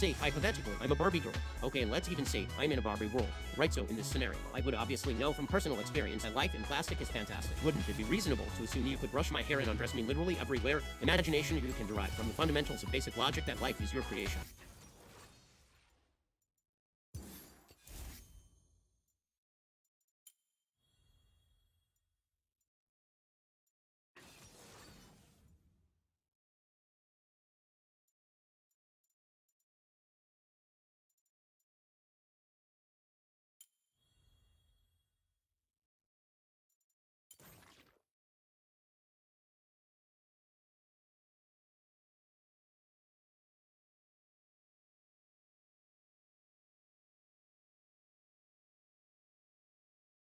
say, hypothetically, I'm a Barbie girl. Okay, and let's even say I'm in a Barbie world. Right, so in this scenario, I would obviously know from personal experience that life in plastic is fantastic. Wouldn't it be reasonable to assume you could brush my hair and undress me literally everywhere? Imagination you can derive from the fundamentals of basic logic that life is your creation.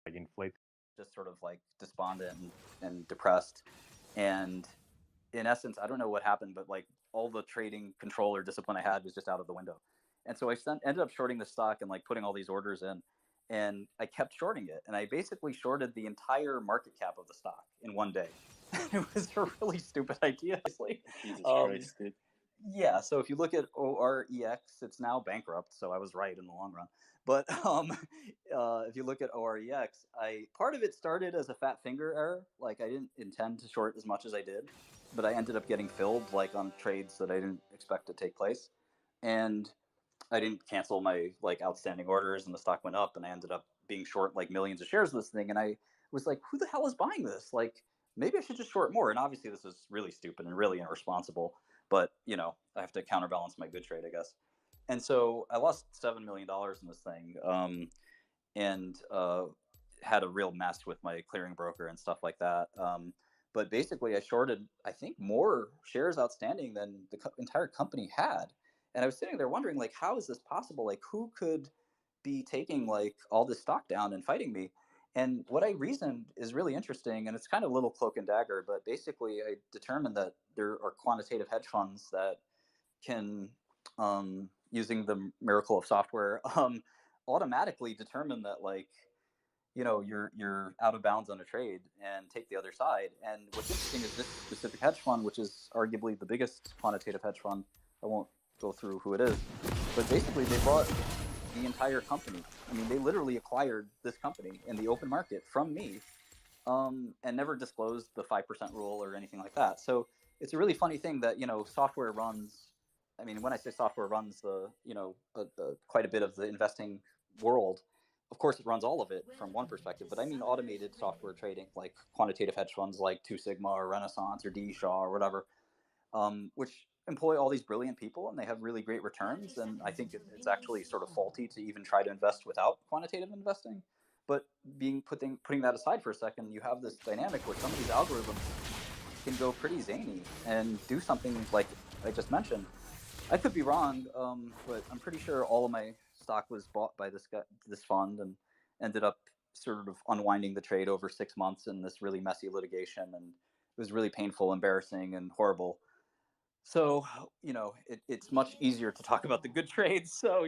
Like inflate, just sort of like despondent and depressed. And in essence, I don't know what happened, but like all the trading control or discipline I had was just out of the window. And so I ended up shorting the stock and like putting all these orders in, and I kept shorting it. And I basically shorted the entire market cap of the stock in one day. It was a really stupid idea. Jesus Christ, dude. Yeah, so if you look at OREX, it's now bankrupt, so I was right in the long run. But if you look at OREX, part of it started as a fat finger error. Like I didn't intend to short as much as I did, but I ended up getting filled like on trades that I didn't expect to take place, and I didn't cancel my like outstanding orders, and the stock went up, and I ended up being short like millions of shares of this thing, and I was like, who the hell is buying this? Like maybe I should just short more. And obviously this is really stupid and really irresponsible, but I have to counterbalance my good trade, I guess. And so I lost $7 million in this thing, and had a real mess with my clearing broker and stuff like that. But basically, I shorted, I think, more shares outstanding than the entire company had. And I was sitting there wondering, like, how is this possible? Like, who could be taking like all this stock down and fighting me? And what I reasoned is really interesting, and it's kind of a little cloak and dagger, but basically I determined that there are quantitative hedge funds that can, using the miracle of software, automatically determine that like, you're out of bounds on a trade and take the other side. And what's interesting is this specific hedge fund, which is arguably the biggest quantitative hedge fund. I won't go through who it is, but basically they bought the entire company. I mean, they literally acquired this company in the open market from me, and never disclosed the 5% rule or anything like that. So it's a really funny thing that software runs. I mean, when I say software runs quite a bit of the investing world, of course it runs all of it from one perspective, but I mean automated software trading, like quantitative hedge funds like Two Sigma or Renaissance or D Shaw or whatever, which employ all these brilliant people and they have really great returns. And I think it's actually sort of faulty to even try to invest without quantitative investing. But putting that aside for a second, you have this dynamic where some of these algorithms can go pretty zany and do something like I just mentioned. I could be wrong, but I'm pretty sure all of my stock was bought by this fund, and ended up sort of unwinding the trade over 6 months in this really messy litigation, and it was really painful, embarrassing, and horrible. So it's much easier to talk about the good trades. So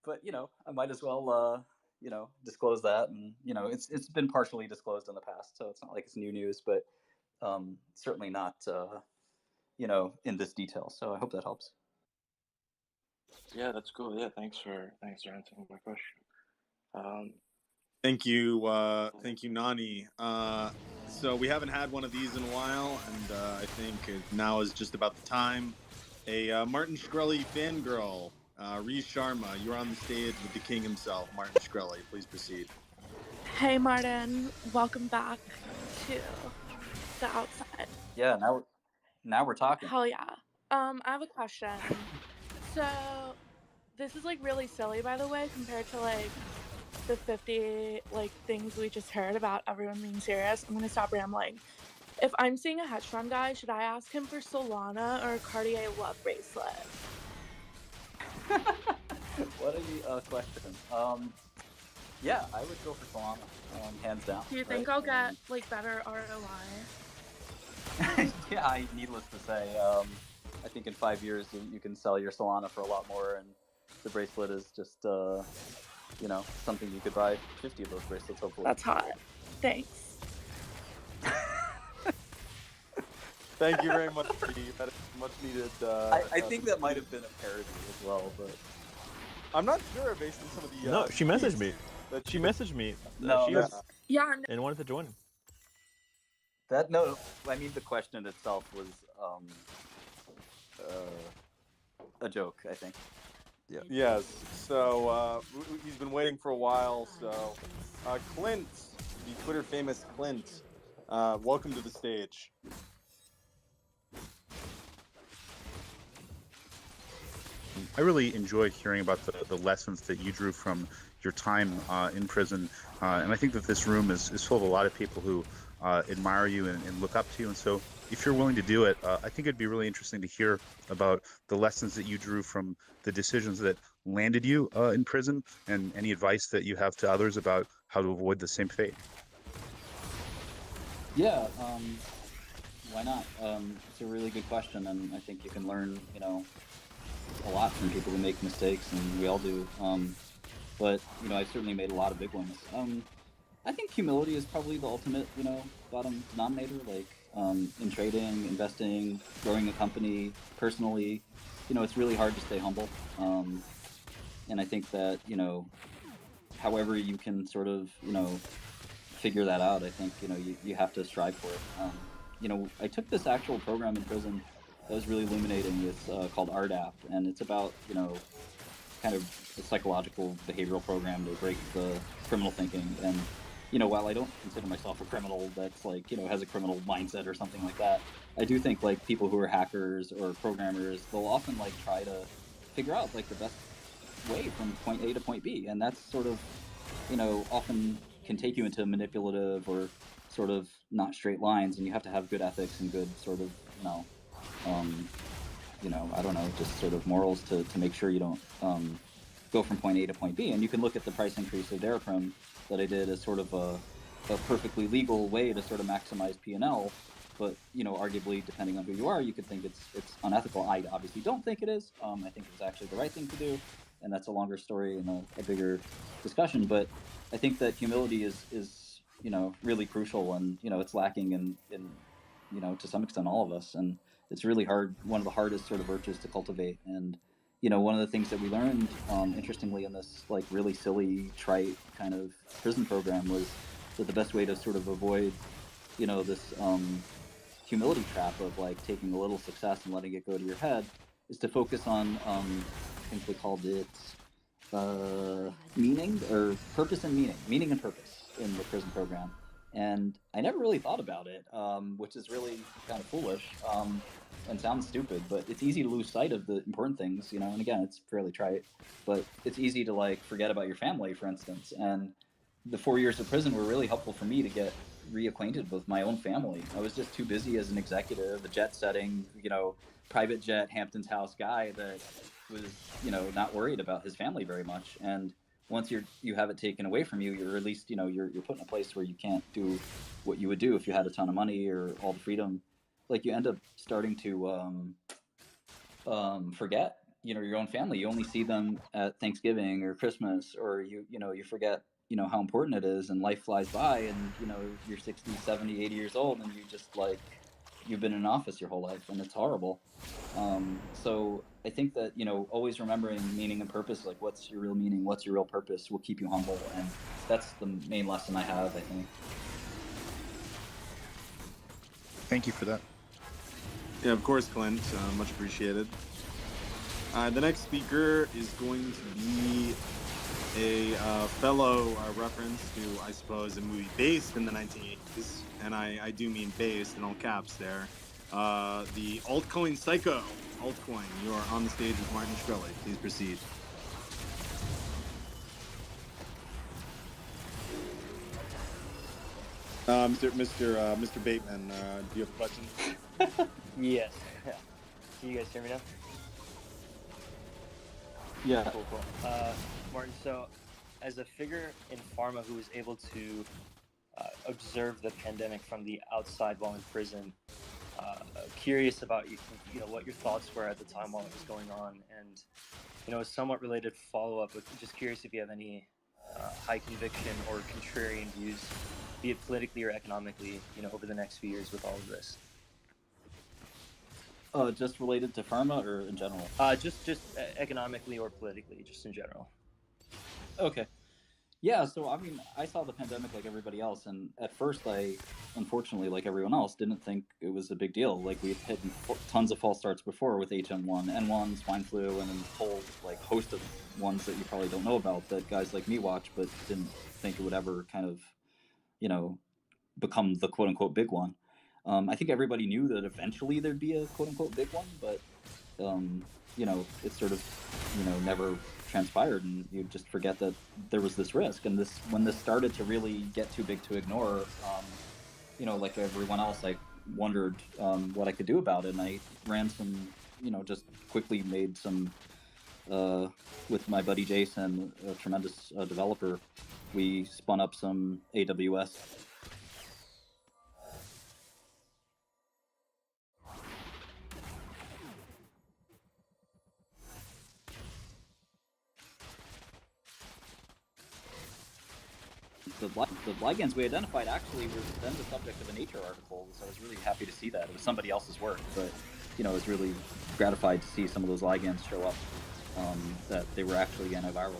but I might as well disclose that, and it's been partially disclosed in the past, so it's not like it's new news, but certainly not in this detail. So I hope that helps. Yeah, that's cool. Yeah, thanks for answering my question. Thank you, Nani. So we haven't had one of these in a while, and I think now is just about the time. A Martin Shkreli fangirl, Ree Sharma, you're on the stage with the king himself, Martin Shkreli. Please proceed. Hey, Martin. Welcome back to the outside. Yeah, now we're talking. Hell yeah. I have a question. So this is like really silly, by the way, compared to like the 50 like things we just heard about everyone being serious. I'm gonna stop rambling. If I'm seeing a hedge fund guy, should I ask him for Solana or a Cartier Love bracelet? What a question. Yeah, I would go for Solana, hands down. Do you think I'll get like better ROI? Yeah, needless to say, I think in 5 years you can sell your Solana for a lot more, and the bracelet is just something you could buy 50 of those bracelets, hopefully. That's hot. Thanks. Thank you very much, Steve. That is much needed. I think that might have been a parody as well, but I'm not sure based on some of the. No, she messaged tweets me. That She messaged me. No, She that's- was Yeah, and wanted to join. that no, I mean the question itself was a joke, I think. Yeah. Yes. So he's been waiting for a while. So Clint, the Twitter famous Clint, welcome to the stage. I really enjoy hearing about the lessons that you drew from your time in prison. And I think that this room is full of a lot of people who admire you and look up to you. And so if you're willing to do it, I think it'd be really interesting to hear about the lessons that you drew from the decisions that landed you in prison and any advice that you have to others about how to avoid the same fate. Yeah, why not? It's a really good question, and I think you can learn, a lot from people who make mistakes, and we all do. But I've certainly made a lot of big ones. I think humility is probably the ultimate, bottom denominator. Like in trading, investing, growing a company, personally, it's really hard to stay humble. And I think that however you can sort of figure that out, I think you have to strive for it. I took this actual program in prison that was really illuminating. It's called RDAP, and it's about kind of a psychological behavioral program to break the criminal thinking. And while I don't consider myself a criminal that's has a criminal mindset or something like that, I do think people who are hackers or programmers, they'll often try to figure out the best way from point A to point B, and that's sort of often can take you into manipulative or sort of not straight lines, and you have to have good ethics and good sort of I don't know, just sort of morals to make sure you don't go from point A to point B. And you can look at the price increase of Daraprim that I did as sort of a perfectly legal way to sort of maximize P&L. But arguably, depending on who you are, you could think it's unethical. I obviously don't think it is. I think it was actually the right thing to do, and that's a longer story and a bigger discussion. But I think that humility is really crucial, and it's lacking in to some extent all of us, and it's really hard. One of the hardest sort of virtues to cultivate. And one of the things that we learned, interestingly, in this really silly, trite kind of prison program was that the best way to sort of avoid this humility trap of taking a little success and letting it go to your head is to focus on I think they called it meaning or purpose and meaning and purpose in the prison program. And I never really thought about it, which is really kind of foolish and sounds stupid, but it's easy to lose sight of the important things, and again, it's fairly trite, but it's easy to forget about your family, for instance. And the 4 years of prison were really helpful for me to get reacquainted with my own family. I was just too busy as an executive, a jet setting, private jet, Hamptons house guy that was, not worried about his family very much. And once you have it taken away from you, you're at least, you're put in a place where you can't do what you would do if you had a ton of money or all the freedom. You end up starting to forget, your own family. You only see them at Thanksgiving or Christmas, or you forget, how important it is, and life flies by, and you're 60, 70, 80 years old, and you just you've been in office your whole life, and it's horrible. So I think that always remembering meaning and purpose, what's your real meaning, what's your real purpose, will keep you humble, and that's the main lesson I have, I think. Thank you for that. Yeah, of course, Clint. Much appreciated. The next speaker is going to be a fellow reference to, I suppose, a movie based in the 1980s, and I do mean based in all caps there. The altcoin psycho. Altcoin, you are on the stage with Martin Shkreli. Please proceed. Mr. Bateman, do you have a question? Yes. Yeah. Can you guys hear me now? Yeah. Cool. Martin, so as a figure in pharma who was able to observe the pandemic from the outside while in prison, curious about what your thoughts were at the time while it was going on, and a somewhat related follow-up, but just curious if you have any high conviction or contrarian views, be it politically or economically, over the next few years with all of this. Just related to pharma or in general? Just economically or politically, just in general. Okay. Yeah, so I mean, I saw the pandemic like everybody else, and at first, I, unfortunately, like everyone else, didn't think it was a big deal. Like we'd hit tons of false starts before with H1N1, N1, swine flu, and then a whole like host of ones that you probably don't know about that guys like me watch, but didn't think it would ever kind of, you know, become the quote unquote big one. I think everybody knew that eventually there'd be a quote unquote big one, but you know, it sort of, you know, never transpired, and you just forget that there was this risk. And this, when this started to really get too big to ignore, you know, like everyone else, I wondered what I could do about it, and I ran some, you know, just quickly made some with my buddy Jason, a tremendous developer. We spun up some AWS. The ligands we identified actually were then the subject of a Nature article, so I was really happy to see that. It was somebody else's work, but you know, I was really gratified to see some of those ligands show up, that they were actually antivirals.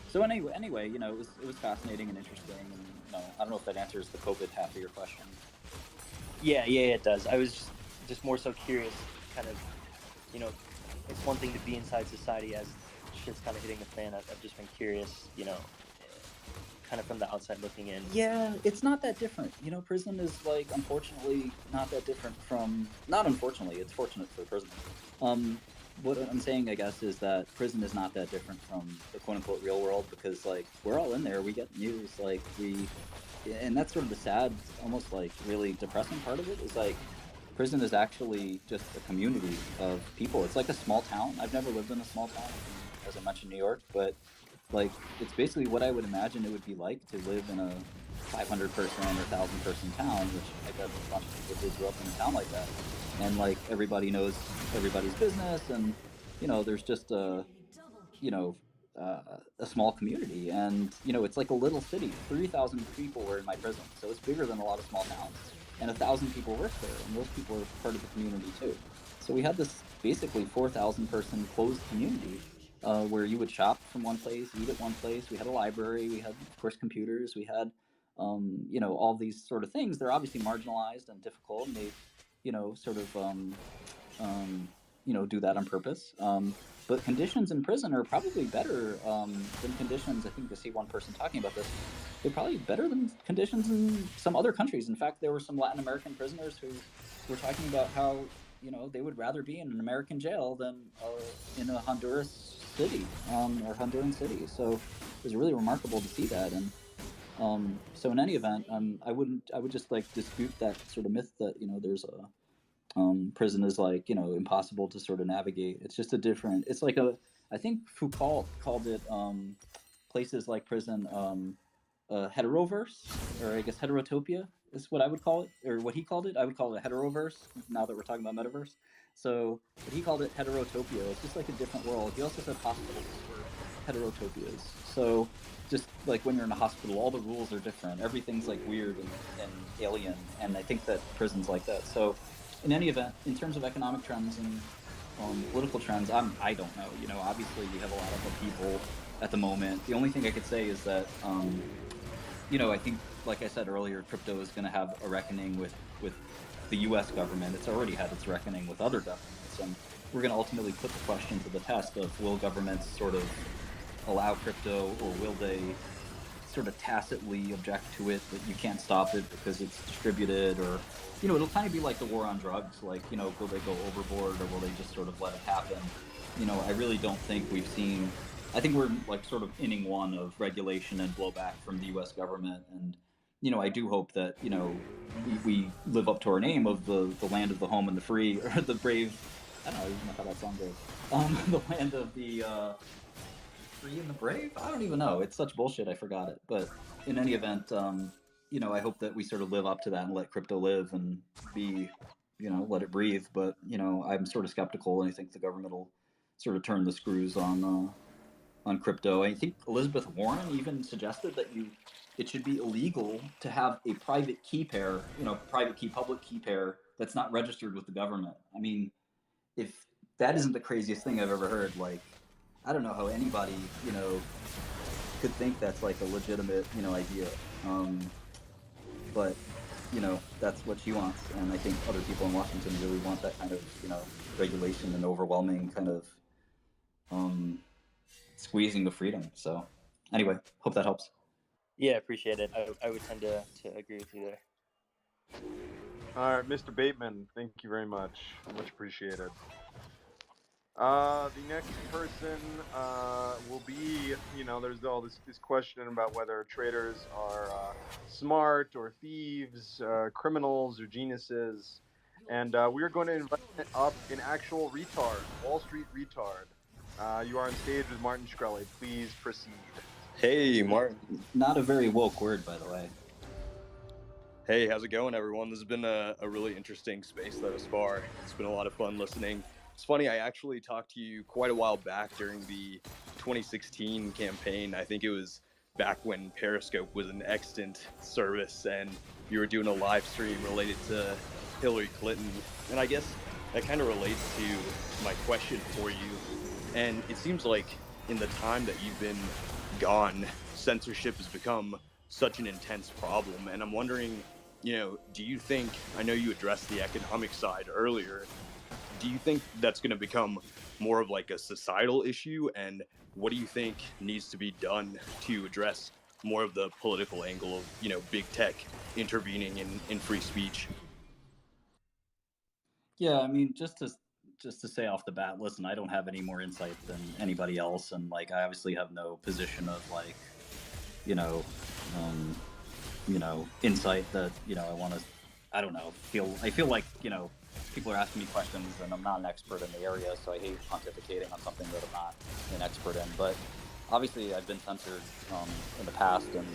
So anyway, you know, it was fascinating and interesting, and you know, I don't know if that answers the COVID half of your question. Yeah, it does. I was just more so curious, kind of, you know, it's one thing to be inside society as shit's kind of hitting the fan. I've just been curious, you know, kind of from the outside looking in. Yeah, it's not that different. You know, prison is like, unfortunately, not that different from, not unfortunately, it's fortunate for prison. What I'm saying, I guess, is that prison is not that different from the quote unquote real world, because like we're all in there, we get news, like and that's sort of the sad, almost like really depressing part of it, is like prison is actually just a community of people. It's like a small town. I've never lived in a small town, as I mentioned, New York, but like it's basically what I would imagine it would be like to live in a 500 person or 1,000 person town, which I bet a bunch of people who grew up in a town like that, and like everybody knows everybody's business, and you know, there's just a, you know, a small community, and you know, it's like a little city. 3,000 people were in my prison, so it's bigger than a lot of small towns, and 1,000 people work there, and those people are part of the community too. So we had this basically 4,000 person closed community, where you would shop from one place, eat at one place. We had a library, we had, of course, computers, we had, you know, all these sort of things. They're obviously marginalized and difficult, and they, you know, sort of, you know, do that on purpose. But conditions in prison are probably better than conditions. I think I see one person talking about this. They're probably better than conditions in some other countries. In fact, there were some Latin American prisoners who were talking about how, you know, they would rather be in an American jail than in a Honduras city, or Honduran city. So it was really remarkable to see that. And so in any event, I would just like dispute that sort of myth that, you know, there's a prison is like, you know, impossible to sort of navigate. It's just a different. It's like a. I think Foucault called it places like prison heteroverse, or I guess heterotopia is what I would call it, or what he called it. I would call it a heteroverse. Now that we're talking about metaverse, so but he called it heterotopia. It's just like a different world. He also said hospitals were heterotopias. So just like when you're in a hospital, all the rules are different. Everything's like weird and alien. And I think that prison's like that. So in any event, in terms of economic trends and political trends, I don't know. You know, obviously we have a lot of upheaval at the moment. The only thing I could say is that, you know, I think, like I said earlier, crypto is going to have a reckoning with the U.S. government. It's already had its reckoning with other governments, and we're going to ultimately put the question to the test of, will governments sort of allow crypto, or will they sort of tacitly object to it, that you can't stop it because it's distributed, or, you know, it'll kind of be like the war on drugs. Like, you know, will they go overboard, or will they just sort of let it happen? You know, I really don't think we've seen. I think we're like sort of inning one of regulation and blowback from the U.S. government, and you know, I do hope that, you know, we live up to our name of the land of the home and the free, or the brave. I don't even know how that song goes. The land of the free and the brave. I don't even know. It's such bullshit. I forgot it. But in any event, you know, I hope that we sort of live up to that and let crypto live and be, you know, let it breathe. But you know, I'm sort of skeptical, and I think the government will sort of turn the screws on crypto. I think Elizabeth Warren even suggested that it should be illegal to have a private key pair, you know, private key, public key pair that's not registered with the government. I mean, if that isn't the craziest thing I've ever heard, like, I don't know how anybody, could think that's like a legitimate, idea. But, that's what she wants. And I think other people in Washington really want that kind of, regulation and overwhelming kind of squeezing the freedom. So anyway, hope that helps. Yeah, appreciate it. I would tend to agree with you there. All right, Mr. Bateman, thank you very much. Much appreciated. The next person will be, there's all this question about whether traders are smart or thieves, criminals or geniuses. And we're going to invite up an actual retard, Wall Street retard. You are on stage with Martin Shkreli. Please proceed. Hey, Martin. Not a very woke word, by the way. Hey, how's it going, everyone? This has been a really interesting space thus far. It's been a lot of fun listening. It's funny, I actually talked to you quite a while back during the 2016 campaign. I think it was back when Periscope was an extant service and you were doing a live stream related to Hillary Clinton. And I guess that kind of relates to my question for you. And it seems like in the time that you've been gone, censorship has become such an intense problem. And I'm wondering, do you think, I know you addressed the economic side earlier, do you think that's going to become more of like a societal issue? And what do you think needs to be done to address more of the political angle of, big tech intervening in free speech? Yeah, I mean, just to say off the bat, listen, I don't have any more insight than anybody else, and like I obviously have no position of like, insight that I want to. I don't know. I feel like people are asking me questions, and I'm not an expert in the area, so I hate pontificating on something that I'm not an expert in. But obviously, I've been censored in the past, and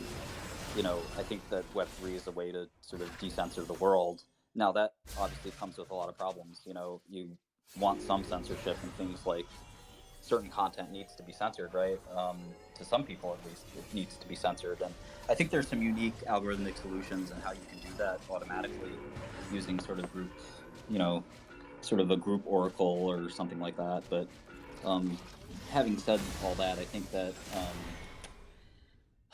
I think that Web3 is a way to sort of decensor the world. Now that obviously comes with a lot of problems. You want some censorship and things like certain content needs to be censored, right? To some people, at least, it needs to be censored. And I think there's some unique algorithmic solutions and how you can do that automatically using sort of groups, sort of a group oracle or something like that. But having said all that, I think that,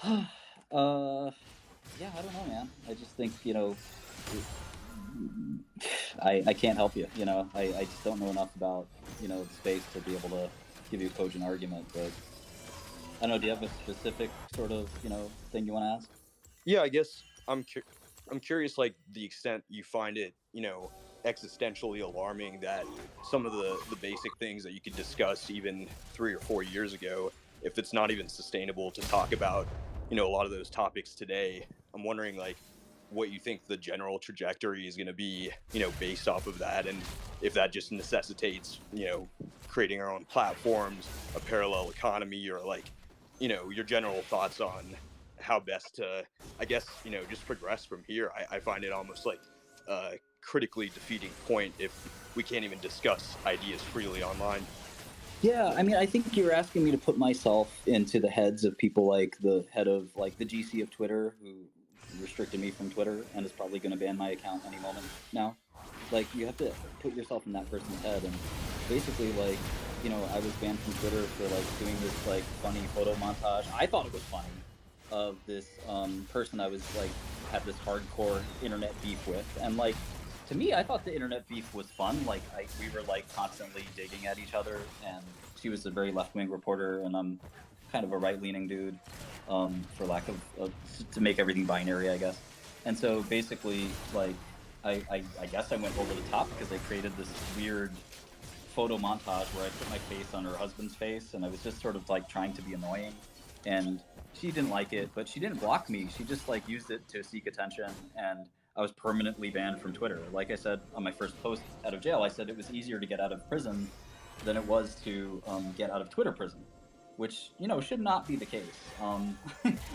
yeah, I don't know, man. I just think, I can't help you. I just don't know enough about the space to be able to give you a cogent argument. But I don't know. Do you have a specific sort of thing you want to ask? Yeah, I guess I'm curious, like the extent you find it existentially alarming that some of the basic things that you could discuss even 3 or 4 years ago, if it's not even sustainable to talk about a lot of those topics today. I'm wondering like what you think the general trajectory is going to be, based off of that, and if that just necessitates, creating our own platforms, a parallel economy, or like, your general thoughts on how best to, I guess, just progress from here. I find it almost like a critically defeating point if we can't even discuss ideas freely online. Yeah, I mean, I think you're asking me to put myself into the heads of people like the head of like the GC of Twitter, who restricted me from Twitter and is probably going to ban my account any moment now. Like, you have to put yourself in that person's head, and basically, like, I was banned from Twitter for like doing this like funny photo montage. I thought it was funny, of this person I was like had this hardcore internet beef with, and like, to me, I thought the internet beef was fun. Like, we were like constantly digging at each other, and she was a very left-wing reporter, and I'm kind of a right-leaning dude, for lack of to make everything binary, I guess. And so basically, like, I guess I went over the top because they created this weird photo montage where I put my face on her husband's face, and I was just sort of like trying to be annoying, and she didn't like it, but she didn't block me. She just like used it to seek attention, and I was permanently banned from Twitter. Like I said on my first post out of jail, I said it was easier to get out of prison than it was to get out of Twitter prison, which, should not be the case.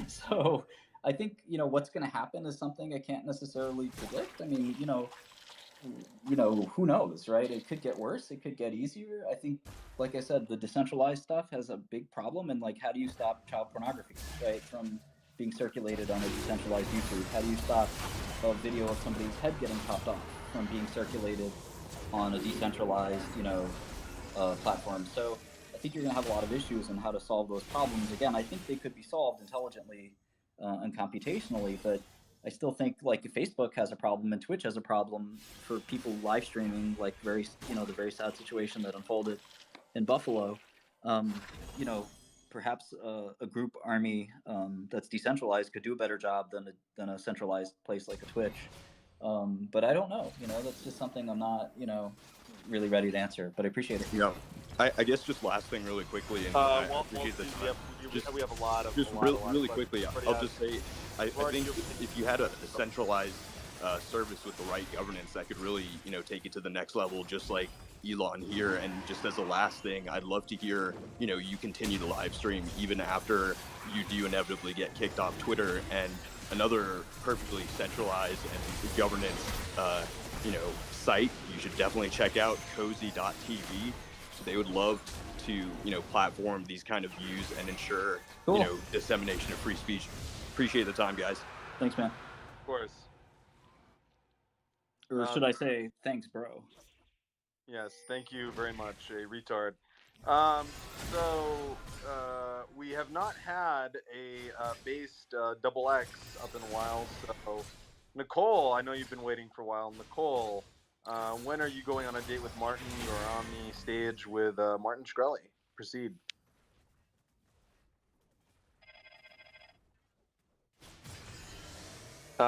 So I think, what's going to happen is something I can't necessarily predict. I mean, who knows, right? It could get worse. It could get easier. I think, like I said, the decentralized stuff has a big problem. And like, how do you stop child pornography, right, from being circulated on a decentralized YouTube? How do you stop a video of somebody's head getting chopped off from being circulated on a decentralized, platform. So I think you're going to have a lot of issues in how to solve those problems. Again, I think they could be solved intelligently and computationally, but I still think like if Facebook has a problem and Twitch has a problem for people live streaming, like the very sad situation that unfolded in Buffalo. Um, Perhaps a group army that's decentralized could do a better job than a centralized place like a Twitch. But I don't know. That's just something I'm not really ready to answer. But I appreciate it. Yeah. I guess just last thing really quickly, and I appreciate the time. We have a lot of really quickly. I'll just say, I think if you had a centralized service with the right governance that could really take it to the next level, just like Elon here. And just as a last thing, I'd love to hear you continue to live stream even after you do inevitably get kicked off Twitter, and another perfectly centralized and governance site you should definitely check out, cozy.tv. They would love to platform these kind of views and ensure dissemination of free speech. Appreciate the time, guys. Thanks, man. Of course. Or should I say thanks, bro? Yes, thank you very much, a retard. We have not had a based double X up in a while. So, Nicole, I know you've been waiting for a while. Nicole, when are you going on a date with Martin? You're on the stage with Martin Shkreli. Proceed.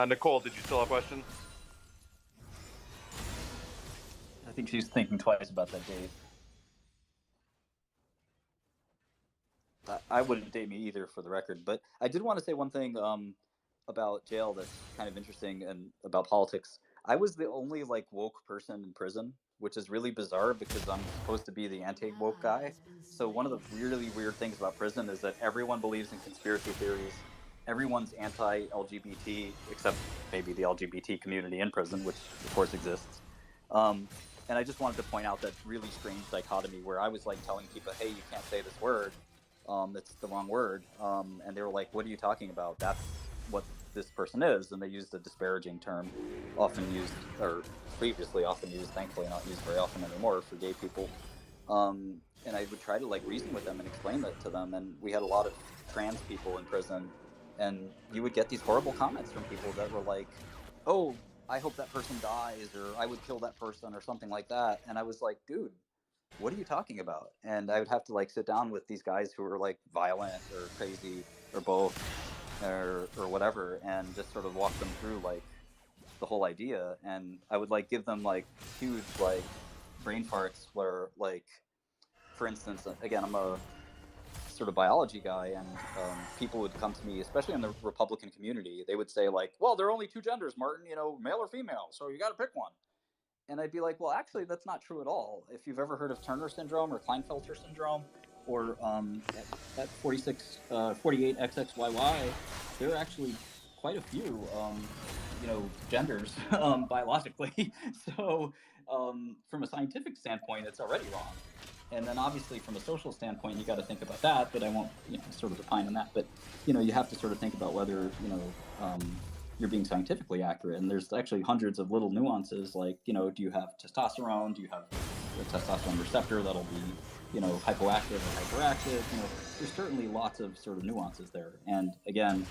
Nicole, did you still have a question? I think she's thinking twice about that date. I wouldn't date me either, for the record. But I did want to say one thing about jail that's kind of interesting and about politics. I was the only woke person in prison, which is really bizarre because I'm supposed to be the anti-woke guy. So one of the really weird things about prison is that everyone believes in conspiracy theories. Everyone's anti-LGBT, except maybe the LGBT community in prison, which of course exists. And I just wanted to point out that really strange dichotomy where I was telling people, hey, you can't say this word. It's the wrong word. And they were like, what are you talking about? That's what this person is. And they used a disparaging term, often used, or previously often used, thankfully not used very often anymore, for gay people. And I would try to reason with them and explain that to them. And we had a lot of trans people in prison. And you would get these horrible comments from people that were like, oh, I hope that person dies, or I would kill that person, or something like that. And I was like, dude, what are you talking about? And I would have to sit down with these guys who were violent or crazy or both or whatever, and just sort of walk them through the whole idea. And I would give them huge brain farts where for instance, again, I'm a sort of biology guy, and people would come to me, especially in the Republican community. They would say well, there are only two genders, Martin, male or female, so you got to pick one. And I'd be like, well, actually, that's not true at all. If you've ever heard of Turner syndrome or Klinefelter syndrome, or that 48XXYY, there are actually quite a few, genders biologically. So from a scientific standpoint, it's already wrong. And then obviously from a social standpoint, you got to think about that, but I won't sort of opine on that. But, you have to sort of think about whether, you're being scientifically accurate. And there's actually hundreds of little nuances do you have testosterone? Do you have the testosterone receptor that'll be, hypoactive or hyperactive? There's certainly lots of sort of nuances there. And again,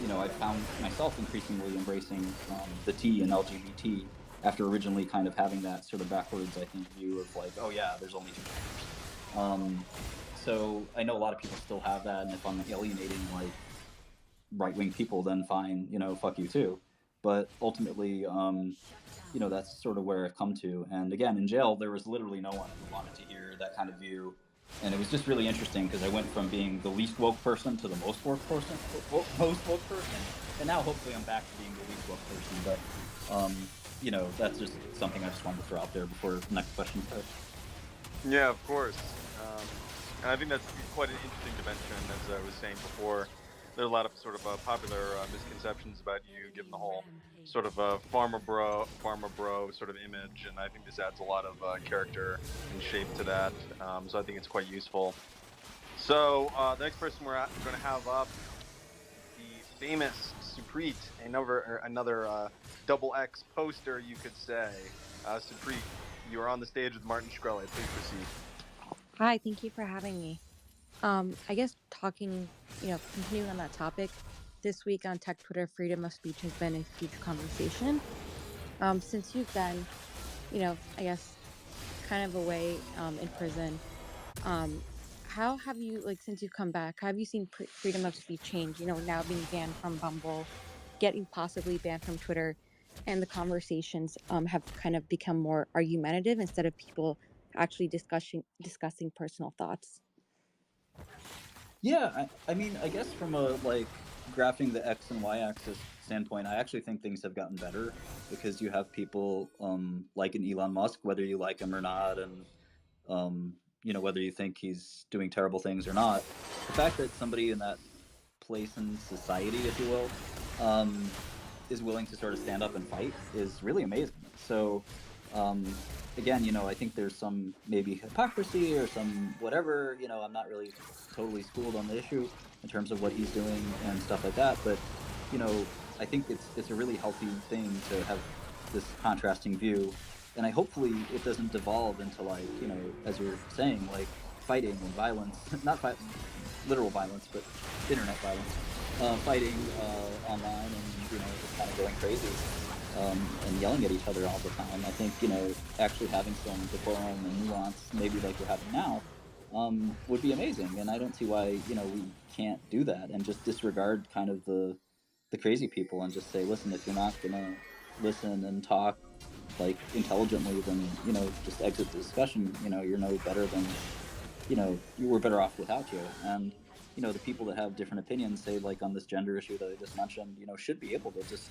I found myself increasingly embracing the T in LGBT after originally kind of having that sort of backwards, I think, view of oh yeah, there's only two genders. So I know a lot of people still have that, and if I'm alienating right-wing people, then fine, fuck you too. But ultimately, that's sort of where I've come to. And again, in jail, there was literally no one who wanted to hear that kind of view. And it was just really interesting because I went from being the least woke person to the most woke person, and now hopefully I'm back to being the least woke person. But that's just something I just wanted to throw out there before the next question starts. Yeah, of course. And I think that's quite an interesting dimension, as I was saying before. There's a lot of sort of popular misconceptions about you, given the whole sort of farmer bro sort of image, and I think this adds a lot of character and shape to that. So I think it's quite useful. So the next person we're going to have up, the famous Supreet, another double X poster, you could say. Supreet, you are on the stage with Martin Shkreli. Please proceed. Hi, thank you for having me. I guess continuing on that topic, this week on Tech Twitter, freedom of speech has been a huge conversation. Since you've been, I guess, kind of away in prison, how have you, since you've come back, have you seen freedom of speech change? Now being banned from Bumble, getting possibly banned from Twitter, and the conversations have kind of become more argumentative instead of people actually discussing personal thoughts. Yeah, I mean, I guess from a graphing the X and Y axis standpoint, I actually think things have gotten better because you have people like an Elon Musk, whether you like him or not, and whether you think he's doing terrible things or not. The fact that somebody in that place in society, if you will, is willing to sort of stand up and fight is really amazing. So, again, I think there's some maybe hypocrisy or some whatever. I'm not really totally schooled on the issue in terms of what he's doing and stuff like that. But, I think it's a really healthy thing to have this contrasting view. And hopefully it doesn't devolve into as you're saying, fighting and violence, not literal violence, but internet violence, fighting online and just kind of going crazy and yelling at each other all the time. I think actually having some decorum and nuance, maybe like we're having now, would be amazing. And I don't see why we can't do that and just disregard kind of the crazy people and just say, listen, if you're not gonna listen and talk intelligently, then just exit the discussion. You're no better than you were better off without you. And the people that have different opinions, say on this gender issue that I just mentioned, should be able to just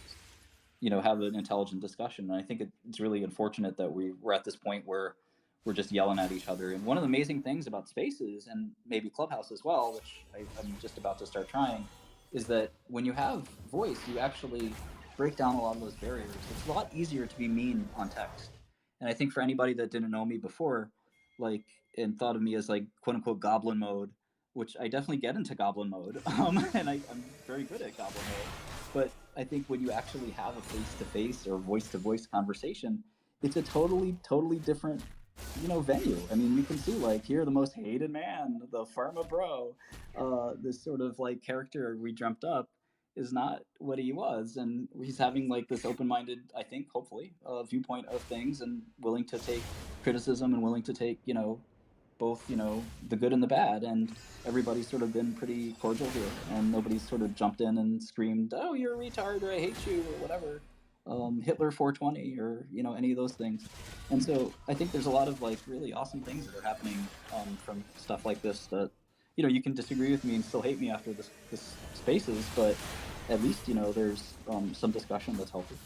have an intelligent discussion. And I think it's really unfortunate that we're at this point where we're just yelling at each other. And one of the amazing things about Spaces and maybe Clubhouse as well, which I'm just about to start trying, is that when you have voice, you actually break down a lot of those barriers. It's a lot easier to be mean on text. And I think for anybody that didn't know me before, and thought of me as quote unquote goblin mode, which I definitely get into goblin mode, and I'm very good at goblin mode. But I think when you actually have a face-to-face or voice-to-voice conversation, it's a totally different, venue. I mean, you can see here the most hated man, the pharma bro, this sort of character we dreamt up is not what he was, and he's having this open-minded, I think, hopefully, viewpoint of things, and willing to take criticism and willing to take both the good and the bad, and everybody's sort of been pretty cordial here, and nobody's sort of jumped in and screamed, oh, you're a retard, or I hate you, or whatever, Hitler 420, or any of those things. And so I think there's a lot of really awesome things that are happening from stuff like this that you can disagree with me and still hate me after this Spaces, but at least there's some discussion that's healthy.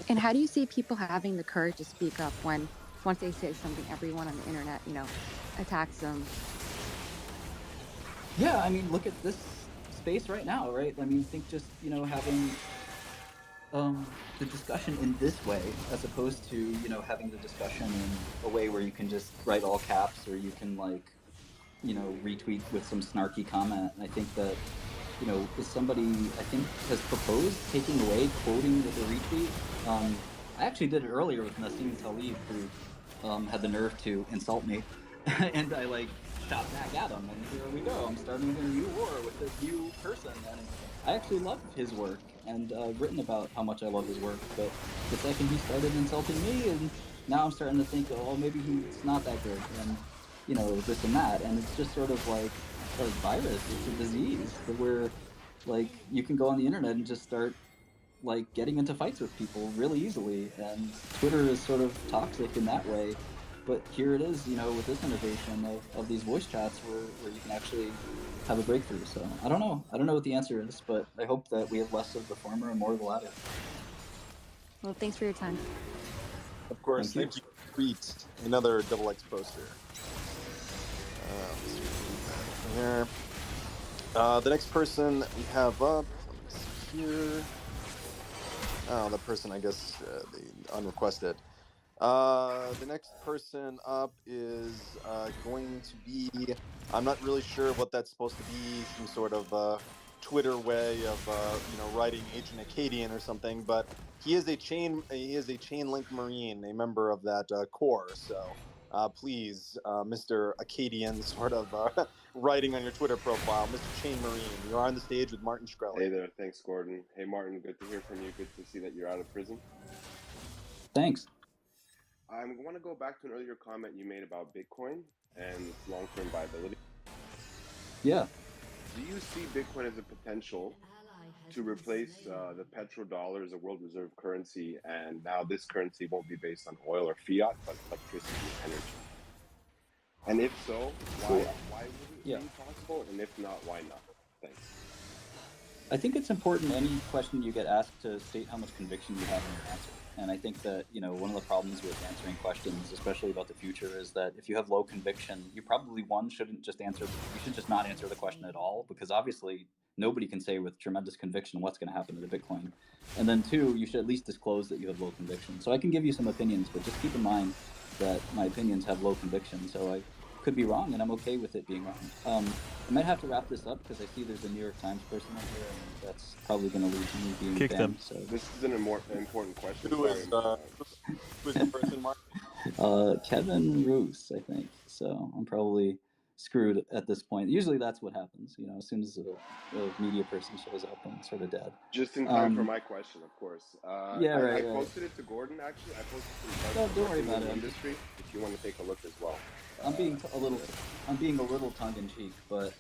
And how do you see people having the courage to speak up when once they say something, everyone on the internet, attacks them? Yeah, I mean, look at this space right now, right? I mean, think just having the discussion in this way, as opposed to having the discussion in a way where you can just write all caps, or you can retweet with some snarky comment. And I think that if somebody has proposed taking away quoting with a retweet. I actually did it earlier with Nassim Talib, who had the nerve to insult me, and I shot back at him, and here we go. I'm starting a new war with this new person, and I actually love his work, and I've written about how much I love his work. But the second he started insulting me, and now I'm starting to think, oh, maybe he's not that good, and this and that, and it's just sort of like a virus. It's a disease where you can go on the internet and just start getting into fights with people really easily, and Twitter is sort of toxic in that way. But here it is, with this innovation of these voice chats where you can actually have a breakthrough. So I don't know what the answer is, but I hope that we have less of the former and more of the latter. Well, thanks for your time. Of course, thank you. Tweet another double X poster. Here. The next person we have up, let me see here. Oh, the person, I guess, the unrequested. The next person up is going to be, I'm not really sure what that's supposed to be, some sort of Twitter way of writing Agent Acadian or something, but he is a chain link Marine, a member of that corps. So please, Mr. Acadian, sort of writing on your Twitter profile, Mr. Chain Marine, you're on the stage with Martin Shkreli. Hey there, thanks, Gordon. Hey, Martin, good to hear from you. Good to see that you're out of prison. Thanks. I want to go back to an earlier comment you made about Bitcoin and its long-term viability. Yeah. Do you see Bitcoin as a potential to replace the petrodollar as a world reserve currency, and now this currency won't be based on oil or fiat, but electricity and energy? And if so, why wouldn't it be possible? And if not, why not? Thanks. I think it's important any question you get asked to state how much conviction you have in your answer. And I think that, one of the problems with answering questions, especially about the future, is that if you have low conviction, you probably, one, shouldn't just answer, you should just not answer the question at all, because obviously nobody can say with tremendous conviction what's going to happen to the Bitcoin. And then two, you should at least disclose that you have low conviction. So I can give you some opinions, but just keep in mind that my opinions have low conviction. So I could be wrong, and I'm okay with it being wrong. I might have to wrap this up because I see there's a New York Times person up here, and that's probably going to lead to me being banned. So this is an important question. Who is the person, Mark? Kevin Roos, I think. So I'm probably screwed at this point. Usually that's what happens. As soon as a media person shows up, I'm sort of dead. Just in time for my question, of course. I posted it to Gordon, actually. I posted it to No, don't worry about it. Industry, if you want to take a look as well. I'm being a little tongue in cheek, but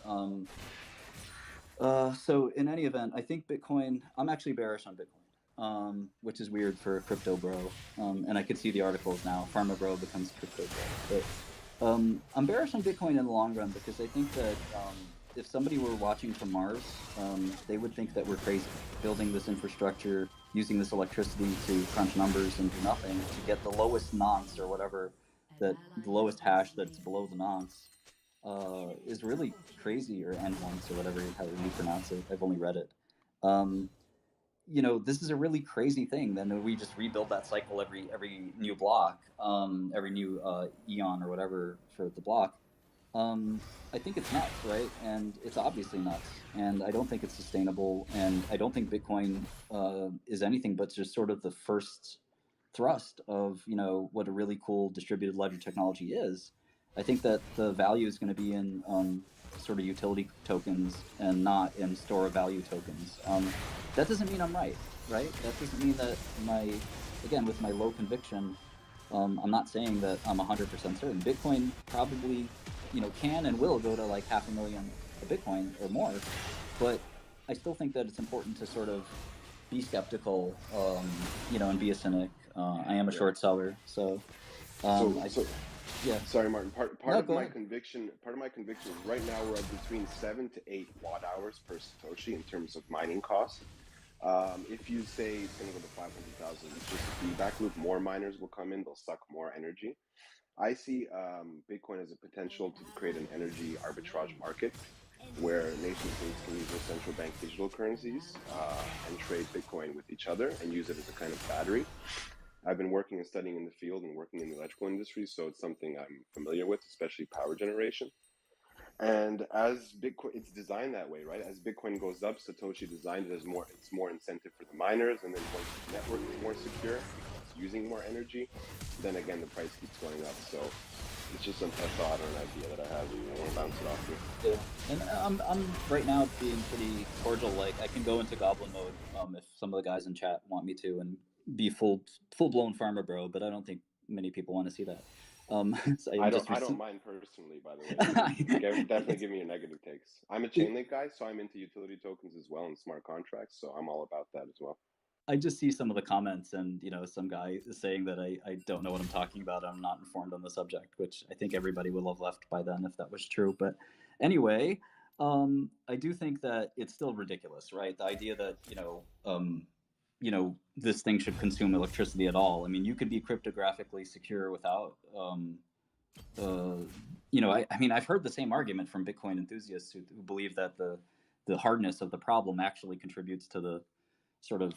so in any event, I think Bitcoin. I'm actually bearish on Bitcoin, which is weird for a crypto bro. And I could see the articles now. Pharma bro becomes crypto bro. But I'm bearish on Bitcoin in the long run because I think that if somebody were watching from Mars, they would think that we're crazy building this infrastructure, using this electricity to crunch numbers and do nothing to get the lowest nonce or whatever. That the lowest hash that's below the nonce is really crazy, or n-once or whatever how you pronounce it. I've only read it. This is a really crazy thing. Then we just rebuild that cycle every new block, every new eon or whatever for the block. I think it's nuts, right? And it's obviously nuts. And I don't think it's sustainable. And I don't think Bitcoin is anything but just sort of the first thrust of what a really cool distributed ledger technology is. I think that the value is going to be in sort of utility tokens and not in store of value tokens. That doesn't mean I'm right? That doesn't mean that with my low conviction, I'm not saying that I'm 100% certain. Bitcoin probably can and will go to like 500,000 a Bitcoin or more, but I still think that it's important to sort of be skeptical, and be a cynic. I am a short seller, so. Sorry, Martin. Part of my conviction is right now we're at between 7 to 8 watt hours per Satoshi in terms of mining costs. If you say it's going to go to 500,000, it's just a feedback loop. More miners will come in; they'll suck more energy. I see Bitcoin as a potential to create an energy arbitrage market where nation states can use their central bank digital currencies and trade Bitcoin with each other and use it as a kind of battery. I've been working and studying in the field and working in the electrical industry, so it's something I'm familiar with, especially power generation. And as Bitcoin, it's designed that way, right? As Bitcoin goes up, Satoshi designed it as it's more incentive for the miners, and then once the network is more secure, it's using more energy, then again the price keeps going up. So it's just a thought or an idea that I have, and I want to bounce it off you. Yeah, and I'm right now being pretty cordial. Like I can go into goblin mode if some of the guys in chat want me to, and be full blown farmer bro. But I don't think many people want to see that. So I don't mind personally, by the way. Definitely give me your negative takes. I'm a Chainlink guy, so I'm into utility tokens as well and smart contracts. So I'm all about that as well. I just see some of the comments, and some guy is saying that I don't know what I'm talking about. I'm not informed on the subject, which I think everybody would have left by then if that was true. But anyway, I do think that it's still ridiculous, right? The idea that this thing should consume electricity at all. I mean, you could be cryptographically secure without. I've heard the same argument from Bitcoin enthusiasts who believe that the hardness of the problem actually contributes to the sort of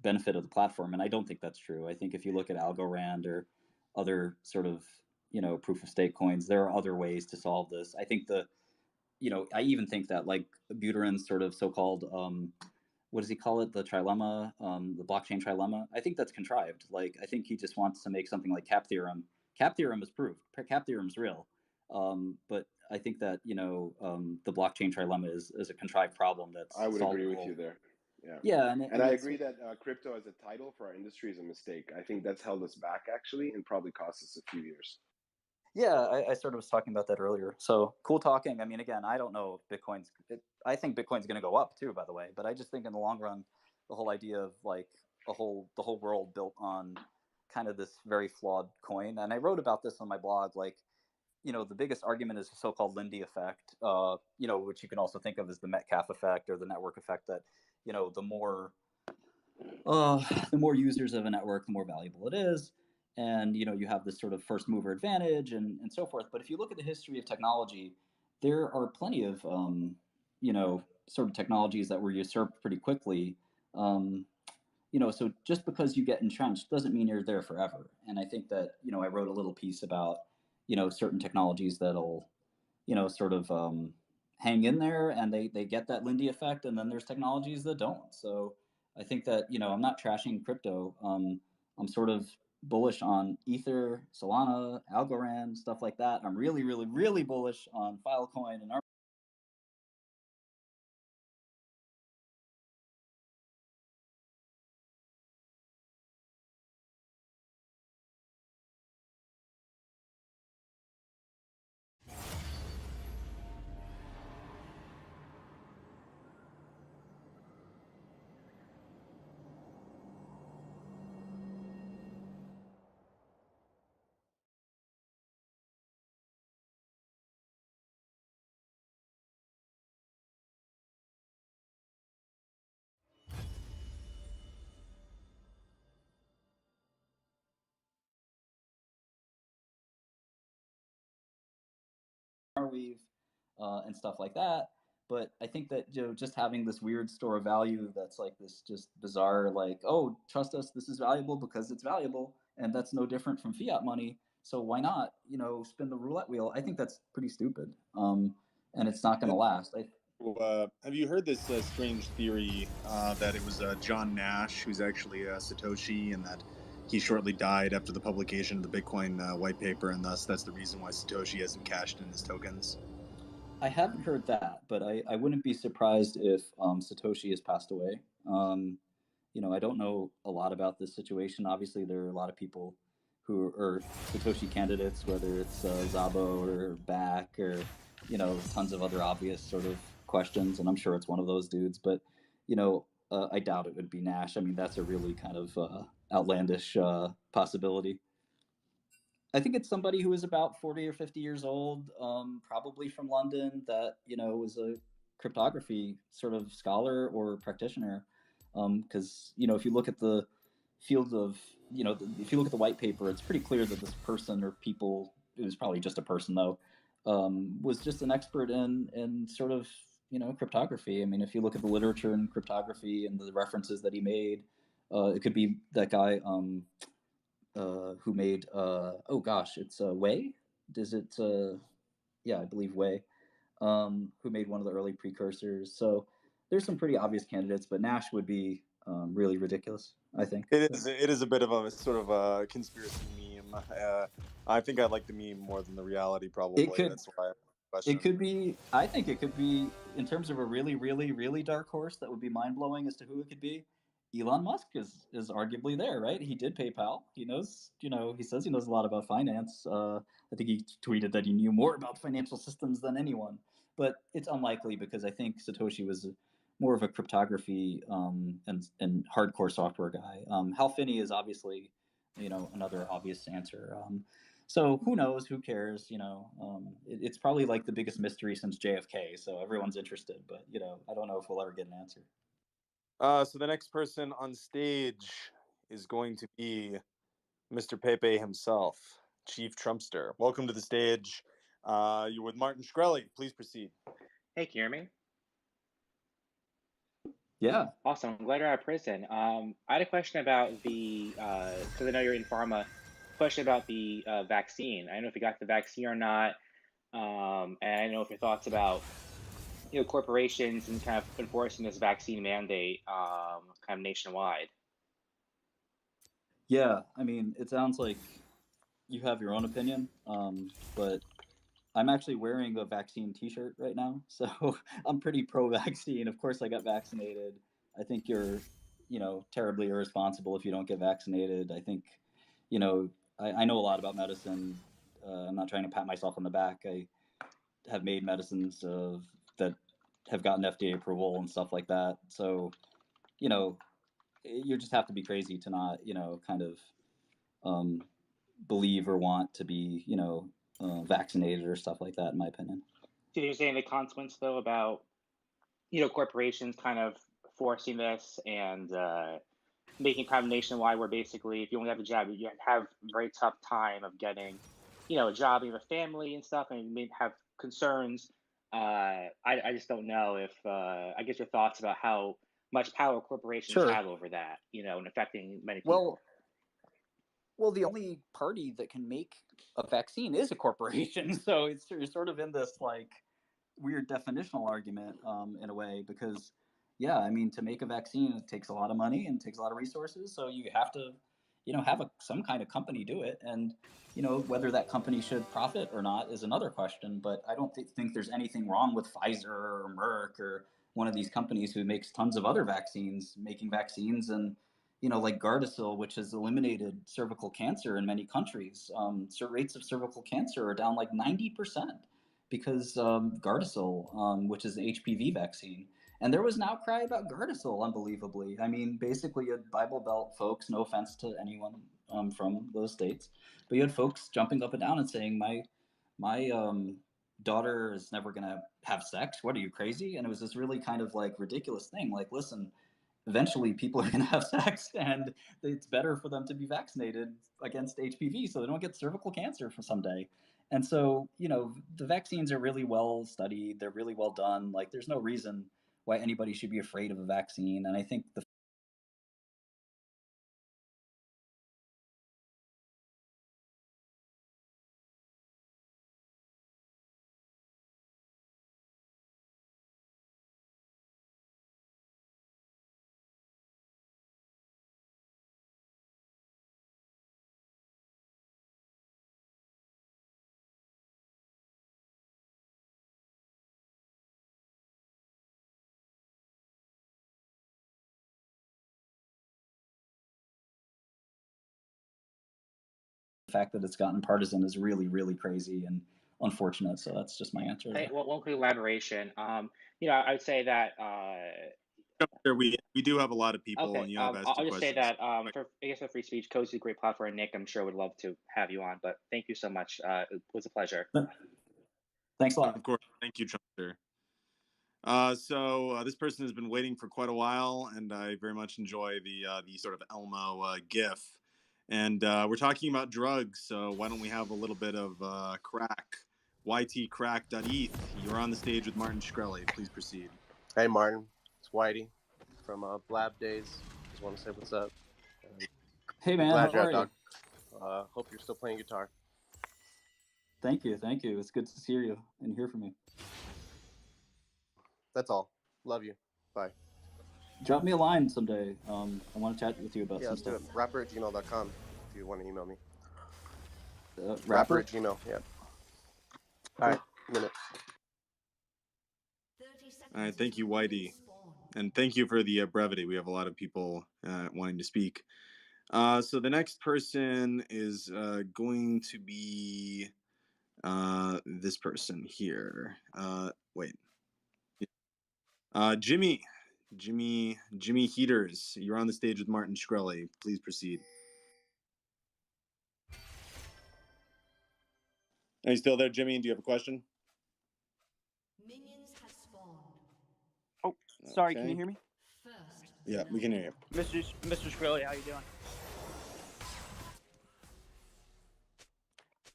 benefit of the platform, and I don't think that's true. I think if you look at Algorand or other sort of proof of stake coins, there are other ways to solve this. I think the I even think that like Buterin's sort of so-called what does he call it? The trilemma, the blockchain trilemma. I think that's contrived. Like, I think he just wants to make something like cap theorem. Cap theorem is proved. Cap theorem is real. But I think that the blockchain trilemma is a contrived problem that's I would agree with solvable. you there. Yeah. Yeah, and I agree that crypto as a title for our industry is a mistake. I think that's held us back actually, and probably cost us a few years. Yeah, I sort of was talking about that earlier. So cool talking. I mean, again, I don't know if I think Bitcoin's going to go up too, by the way. But I just think in the long run, the whole idea of like the whole world built on kind of this very flawed coin. And I wrote about this on my blog. Like, the biggest argument is the so-called Lindy effect, which you can also think of as the Metcalfe effect or the network effect. That the more users of a network, the more valuable it is. And you have this sort of first mover advantage and so forth. But if you look at the history of technology, there are plenty of sort of technologies that were usurped pretty quickly. So just because you get entrenched doesn't mean you're there forever. And I think that I wrote a little piece about certain technologies that'll sort of hang in there, and they get that Lindy effect, and then there's technologies that don't. So I think that I'm not trashing crypto. I'm sort of bullish on Ether, Solana, Algorand, stuff like that. I'm really, really, really bullish on Filecoin and Arweave and stuff like that. But I think that just having this weird store of value that's like this just bizarre, like, oh, trust us, this is valuable because it's valuable, and that's no different from fiat money. So why not spin the roulette wheel? I think that's pretty stupid, and it's not going to last. Have you heard this strange theory that it was John Nash who's actually Satoshi, and that he shortly died after the publication of the Bitcoin white paper, and thus that's the reason why Satoshi hasn't cashed in his tokens? I haven't heard that, but I wouldn't be surprised if Satoshi has passed away. I don't know a lot about this situation. Obviously, there are a lot of people who are Satoshi candidates, whether it's Szabo or Back or tons of other obvious sort of questions, and I'm sure it's one of those dudes. But I doubt it would be Nash. I mean, that's a really kind of outlandish possibility. I think it's somebody who is about 40 or 50 years old, probably from London, that was a cryptography sort of scholar or practitioner. Because if you look at the field of if you look at the white paper, it's pretty clear that this person or people, it was probably just a person though, was just an expert in sort of cryptography. I mean, if you look at the literature in cryptography and the references that he made, it could be that guy. Who made oh gosh, it's Wei. Does it? Yeah, I believe Wei. Who made one of the early precursors. So there's some pretty obvious candidates, but Nash would be really ridiculous, I think. It is. It is a bit of a sort of a conspiracy meme. I think I like the meme more than the reality. Probably that's why. It could be. I think it could be, in terms of a really, really, really dark horse that would be mind blowing as to who it could be. Elon Musk is arguably there, right? He did PayPal. He knows, he says he knows a lot about finance. I think he tweeted that he knew more about financial systems than anyone. But it's unlikely because I think Satoshi was more of a cryptography and hardcore software guy. Hal Finney is obviously, another obvious answer. So who knows? Who cares? It's probably like the biggest mystery since JFK. So everyone's interested, but I don't know if we'll ever get an answer. So the next person on stage is going to be Mr. Pepe himself, Chief Trumpster. Welcome to the stage. You're with Martin Shkreli. Please proceed. Hey, can you hear me? Yeah. Awesome. I'm glad you're out of prison. I had a question about the, because I know you're in pharma, question about the vaccine. I don't know if you got the vaccine or not. And I don't know if your thoughts about corporations and kind of enforcing this vaccine mandate kind of nationwide. Yeah, I mean, it sounds like you have your own opinion, but I'm actually wearing a vaccine T-shirt right now, so I'm pretty pro-vaccine. Of course, I got vaccinated. I think you're, terribly irresponsible if you don't get vaccinated. I think, I know a lot about medicine. I'm not trying to pat myself on the back. I have made medicines that have gotten FDA approval and stuff like that. So, you just have to be crazy to not, kind of um, believe or want to be, vaccinated or stuff like that, in my opinion. Do you say any consequence though about corporations kind of forcing this and making kind of nationwide, where basically if you only have a job, you have a very tough time of getting a job, you have a family and stuff, and you may have concerns. I just don't know if I guess your thoughts about how much power corporations Sure. have over that, and affecting many people. Well, the only party that can make a vaccine is a corporation. So you're sort of in this like weird definitional argument in a way, because yeah, I mean, to make a vaccine, it takes a lot of money and takes a lot of resources. So you have to, have some kind of company do it. And, whether that company should profit or not is another question. But I don't think there's anything wrong with Pfizer or Merck or one of these companies who makes tons of other vaccines, making vaccines. And like Gardasil, which has eliminated cervical cancer in many countries. Rates of cervical cancer are down like 90% because Gardasil, which is an HPV vaccine. And there was an outcry about Gardasil, unbelievably. I mean, basically, you had Bible Belt folks, no offense to anyone from those states, but you had folks jumping up and down and saying, my daughter is never going to have sex. What, are you crazy? And it was this really kind of like ridiculous thing. Like, listen, eventually people are going to have sex, and it's better for them to be vaccinated against HPV so they don't get cervical cancer for someday. And so, the vaccines are really well studied. They're really well done. Like, there's no reason why anybody should be afraid of a vaccine. And I think the fact that it's gotten partisan is really, really crazy and unfortunate. So that's just my answer. Hey, one quick elaboration. I would say that. We do have a lot of people, Okay, and you have asked I'll two just say questions. that for free speech, Cozy is a great platform. Nick, I'm sure would love to have you on, but thank you so much. It was a pleasure. Thanks a lot. Of course, thank you, Chunster. This person has been waiting for quite a while, and I very much enjoy the sort of Elmo GIF. And we're talking about drugs, so why don't we have a little bit of crack? ytcrack.eth. You're on the stage with Martin Shkreli. Please proceed. Hey, Martin. It's Whitey from Blab Days. Just want to say what's up. Hey, man. Glad How you're are out, you? dog. Hope you're still playing guitar. Thank you. It's good to see you and hear from you. That's all. Love you. Bye. Drop me a line someday. I want to chat with you about some let's stuff. do it. Rapper@gmail.com if you want to email me. Rapper? Rapper@gmail, yeah. All right, minute. All right, thank you, Whitey. And thank you for the brevity. We have a lot of people wanting to speak. So the next person is going to be this person here. Jimmy Heaters. You're on the stage with Martin Shkreli. Please proceed. Are you still there, Jimmy? Do you have a question? Minions have spawned. Oh, sorry. Okay. Can you hear me? Yeah, we can hear you. Mr. Shkreli, how you doing?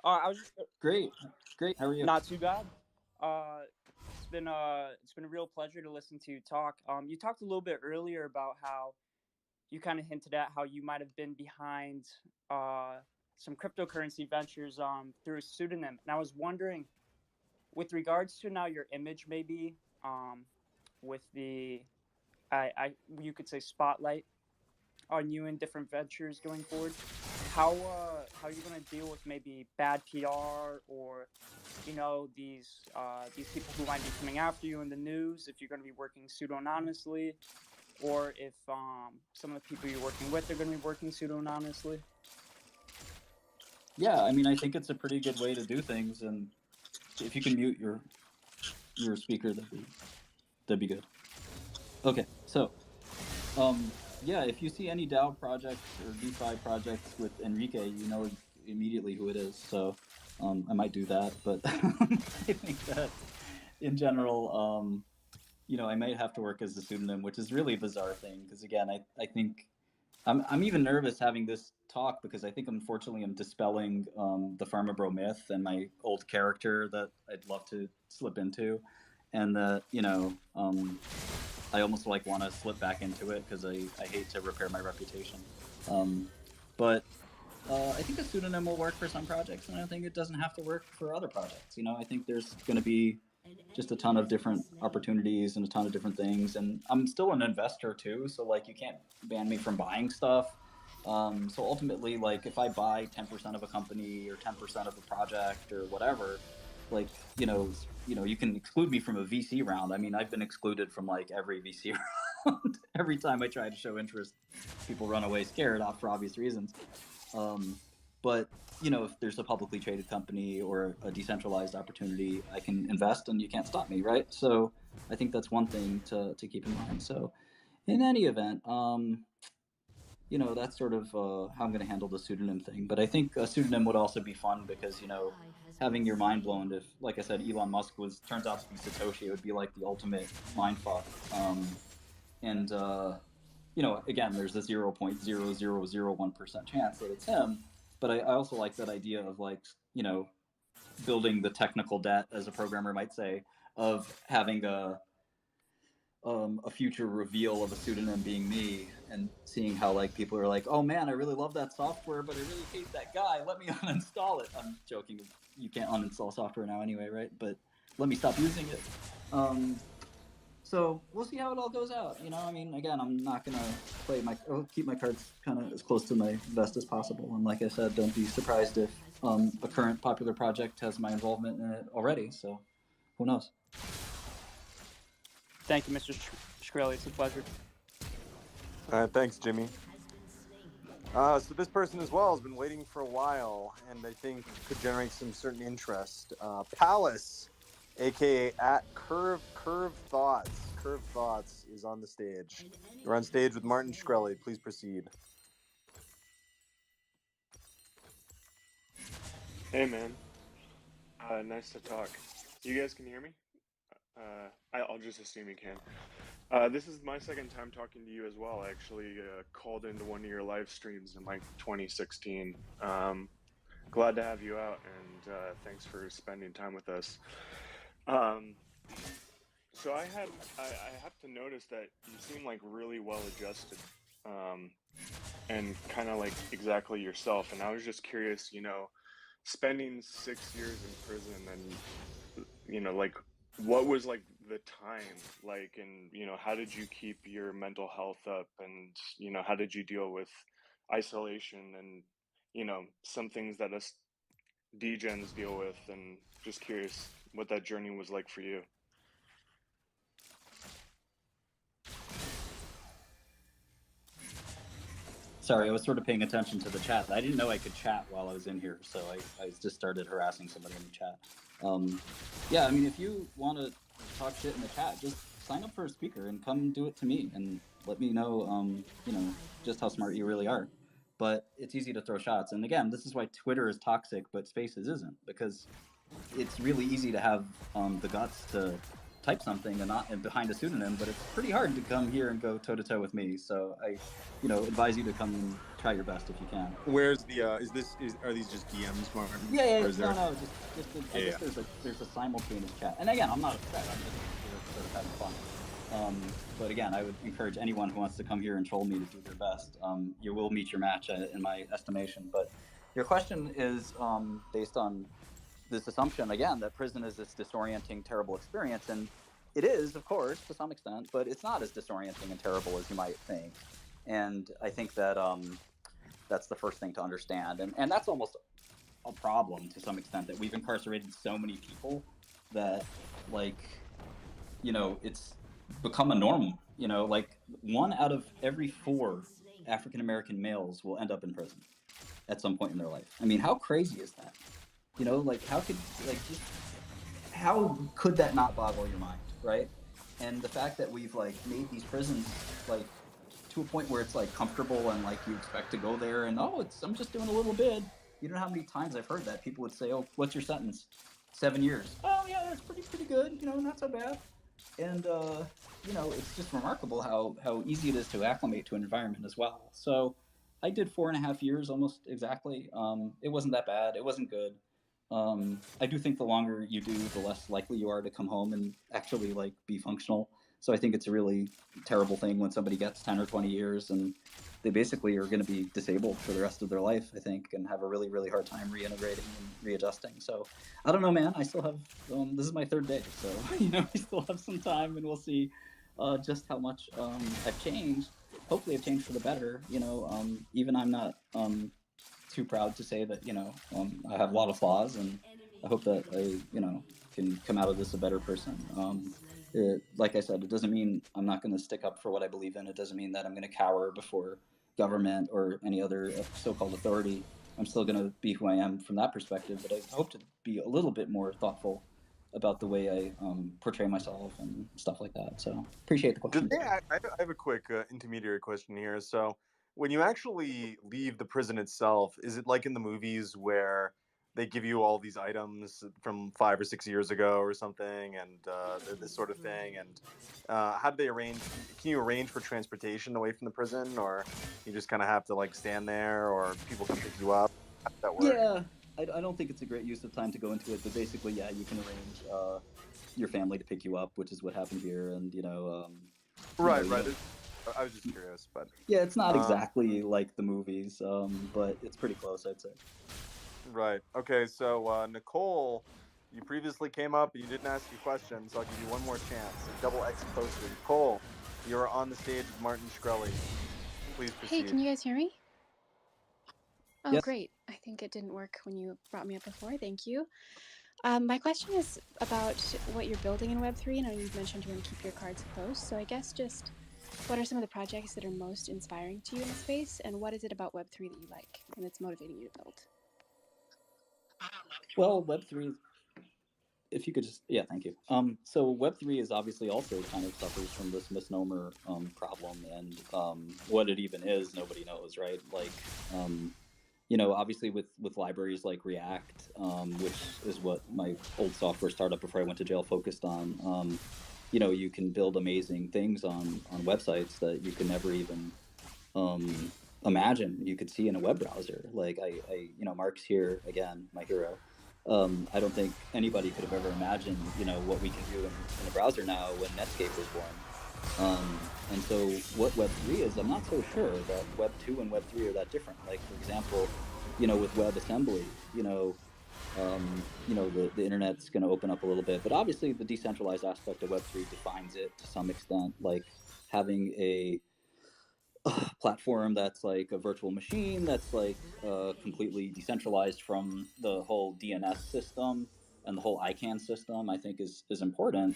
I was just Great. How are you? not too bad. It's been a real pleasure to listen to you talk. You talked a little bit earlier about how you kind of hinted at how you might have been behind some cryptocurrency ventures through a pseudonym, and I was wondering with regards to now your image, maybe with the, you could say spotlight on you in different ventures going forward. How are you going to deal with maybe bad PR, or these people who might be coming after you in the news if you're going to be working pseudo anonymously, or if some of the people you're working with are going to be working pseudo anonymously? Yeah, I mean, I think it's a pretty good way to do things, and if you can mute your speaker, that'd be good. Okay, so yeah, if you see any DAO projects or DeFi projects with Enrique, you know immediately who it is. So I might do that, but I think that in general, I might have to work as a pseudonym, which is really a bizarre thing because again, I think I'm even nervous having this talk because I think unfortunately I'm dispelling the Pharma Bro myth and my old character that I'd love to slip into, and that I almost like want to slip back into it because I hate to repair my reputation. But I think a pseudonym will work for some projects, and I think it doesn't have to work for other projects. I think there's going to be just a ton of different opportunities and a ton of different things. And I'm still an investor too, so like you can't ban me from buying stuff. So ultimately, like if I buy 10% of a company or 10% of a project or whatever, like you can exclude me from a VC round. I mean, I've been excluded from like every VC round. Every time I try to show interest, people run away scared off for obvious reasons. But if there's a publicly traded company or a decentralized opportunity, I can invest and you can't stop me, right? So I think that's one thing to keep in mind. So in any event, that's sort of how I'm going to handle the pseudonym thing. But I think a pseudonym would also be fun because, having your mind blown, if, like I said, Elon Musk turns out to be Satoshi, it would be like the ultimate mind fuck. And again, there's a 0.0001% chance that it's him. But I also like that idea of like, building the technical debt, as a programmer might say, of having a future reveal of a pseudonym being me and seeing how like people are like, oh man, I really love that software, but I really hate that guy. Let me uninstall it. I'm joking. You can't uninstall software now anyway, right? But let me stop using it. So we'll see how it all goes out. I mean, again, I'm not gonna I'll keep my cards kind of as close to my vest as possible. And like I said, don't be surprised if a current popular project has my involvement in it already. So who knows? Thank you, Mr. Shkreli. It's a pleasure. Thanks, Jimmy. So this person as well has been waiting for a while, and I think could generate some certain interest. Palace, aka at Curve Thoughts. Curve Thoughts is on the stage. You're on stage with Martin Shkreli. Please proceed. Hey, man. Nice to talk. You guys can hear me? I'll just assume you can. This is my second time talking to you as well. I actually called into one of your live streams in like 2016. Glad to have you out, and thanks for spending time with us. So I have to notice that you seem like really well adjusted, and kind of like exactly yourself. And I was just curious, spending 6 years in prison, and like what was like the time like, and how did you keep your mental health up, and how did you deal with isolation and some things that us degens deal with, and just curious what that journey was like for you. Sorry, I was sort of paying attention to the chat. I didn't know I could chat while I was in here, so I just started harassing somebody in the chat. Yeah, I mean, if you want to talk shit in the chat, just sign up for a speaker and come do it to me and let me know, just how smart you really are. But it's easy to throw shots. And again, this is why Twitter is toxic, but Spaces isn't, because it's really easy to have the guts to type something and not behind a pseudonym, but it's pretty hard to come here and go toe to toe with me. So I, advise you to come and try your best if you can. Where's the are these just DMs, Martin? Yeah, Or is there... no, I guess there's a simultaneous chat. And again, I'm not upset. I'm just sort of having fun. But again, I would encourage anyone who wants to come here and troll me to do their best. You will meet your match in my estimation. But your question is based on this assumption again that prison is this disorienting, terrible experience, and it is, of course, to some extent, but it's not as disorienting and terrible as you might think. And I think that that's the first thing to understand, and that's almost a problem to some extent, that we've incarcerated so many people that, like, it's become a norm. Like 1 out of every 4 African American males will end up in prison at some point in their life. I mean, how crazy is that? Like how could that not boggle your mind, right? And the fact that we've like made these prisons like to a point where it's like comfortable and like you expect to go there and I'm just doing a little bit. You know how many times I've heard that people would say, "Oh, what's your sentence?" 7 years. Oh yeah, that's pretty good. Not so bad. And it's just remarkable how easy it is to acclimate to an environment as well. So I did 4.5 years almost exactly. It wasn't that bad. It wasn't good. I do think the longer you do, the less likely you are to come home and actually like be functional. So I think it's a really terrible thing when somebody gets 10 or 20 years and they basically are going to be disabled for the rest of their life, I think, and have a really, really hard time reintegrating and readjusting. So I don't know, man. I still have, this is my 3rd day. So, I still have some time, and we'll see just how much I've changed. Hopefully I've changed for the better. Even I'm not too proud to say that, I have a lot of flaws, and I hope that I, can come out of this a better person. Like I said, it doesn't mean I'm not going to stick up for what I believe in. It doesn't mean that I'm going to cower before government or any other so-called authority. I'm still going to be who I am from that perspective, but I hope to be a little bit more thoughtful about the way I portray myself and stuff like that. So appreciate the question. I have a quick intermediary question here. So when you actually leave the prison itself, is it like in the movies where they give you all these items from 5 or 6 years ago or something, and this sort of thing? And how do they arrange? Can you arrange for transportation away from the prison, or you just kind of have to like stand there, or people come pick you up? How does that work? Yeah, I don't think it's a great use of time to go into it, but basically, yeah, you can arrange your family to pick you up, which is what happened here, and Right. I was just curious, but yeah, it's not exactly like the movies, but it's pretty close, I'd say. Right. Okay. So Nicole, you previously came up and you didn't ask your question, so I'll give you one more chance. A double X poster. Nicole, you're on the stage with Martin Shkreli. Please proceed. Hey, can you guys hear me? Oh, Yes. great. I think it didn't work when you brought me up before. Thank you. My question is about what you're building in Web3. I know you've mentioned you want to keep your cards close, so I guess just what are some of the projects that are most inspiring to you in the space, and what is it about Web3 that you like and that's motivating you to build? Well, Web3, if you could just, yeah, thank you. So Web3 is obviously also kind of suffers from this misnomer problem, and what it even is, nobody knows, right? Like, obviously with libraries like React, which is what my old software startup before I went to jail focused on, you can build amazing things on websites that you can never even imagine you could see in a web browser. Like Mark's here again, my hero. I don't think anybody could have ever imagined, what we can do in a browser now when Netscape was born. And so what Web3 is, I'm not so sure that Web 2 and Web 3 are that different. Like, for example, with WebAssembly, the internet's going to open up a little bit, but obviously the decentralized aspect of Web3 defines it to some extent, like having a platform that's like a virtual machine that's like completely decentralized from the whole DNS system and the whole ICANN system, I think is important.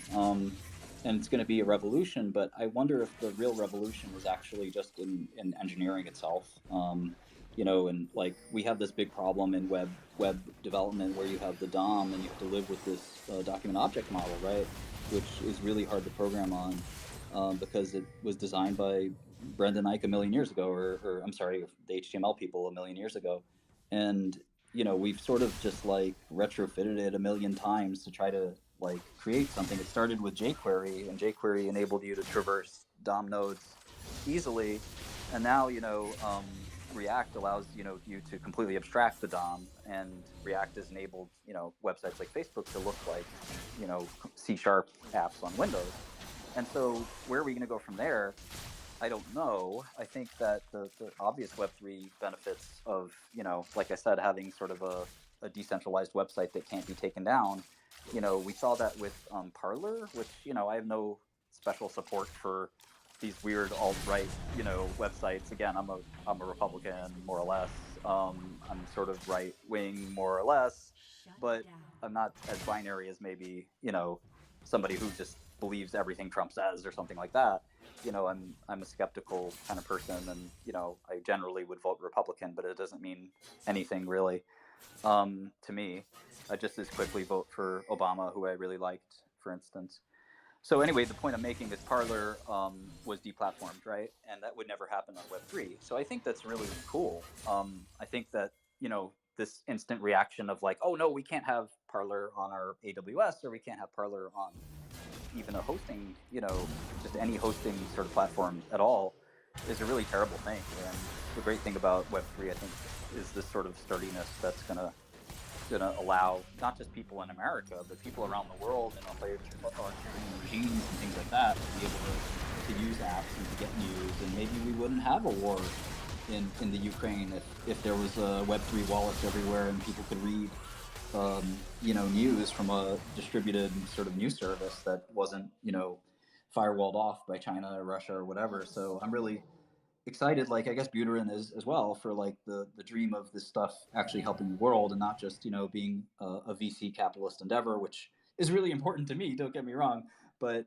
And it's going to be a revolution, but I wonder if the real revolution is actually just in engineering itself. And like we have this big problem in web development where you have the DOM and you have to live with this document object model, right? Which is really hard to program on because it was designed by Brendan Eich a million years ago, or I'm sorry, the HTML people a million years ago. And, we've sort of just like retrofitted it a million times to try to like create something. It started with jQuery, and jQuery enabled you to traverse DOM nodes easily. And now, React allows, you to completely abstract the DOM, and React has enabled, websites like Facebook to look like, C# apps on Windows. And so where are we going to go from there? I don't know. I think that the obvious Web3 benefits of, like I said, having sort of a decentralized website that can't be taken down. We saw that with Parler, which I have no special support for these weird alt-right websites. Again, I'm a Republican more or less. I'm sort of right wing more or less, but I'm not as binary as maybe somebody who just believes everything Trump says or something like that. I'm a skeptical kind of person, and I generally would vote Republican, but it doesn't mean anything really to me. I just as quickly vote for Obama, who I really liked, for instance. So anyway, the point I'm making is Parler was deplatformed, right? And that would never happen on Web3. So I think that's really cool. I think that, this instant reaction of like, oh no, we can't have Parler on our AWS, or we can't have Parler on even a hosting, just any hosting sort of platform at all, is a really terrible thing. And the great thing about Web3, I think, is this sort of sturdiness that's gonna allow not just people in America, but people around the world in authoritarian regimes and things like that to be able to use apps and to get news. And maybe we wouldn't have a war in the Ukraine if there was a Web3 wallets everywhere and people could read news from a distributed sort of news service that wasn't firewalled off by China or Russia or whatever. So I'm really excited, like I guess Buterin is as well, for like the dream of this stuff actually helping the world and not just being a VC capitalist endeavor, which is really important to me, don't get me wrong, but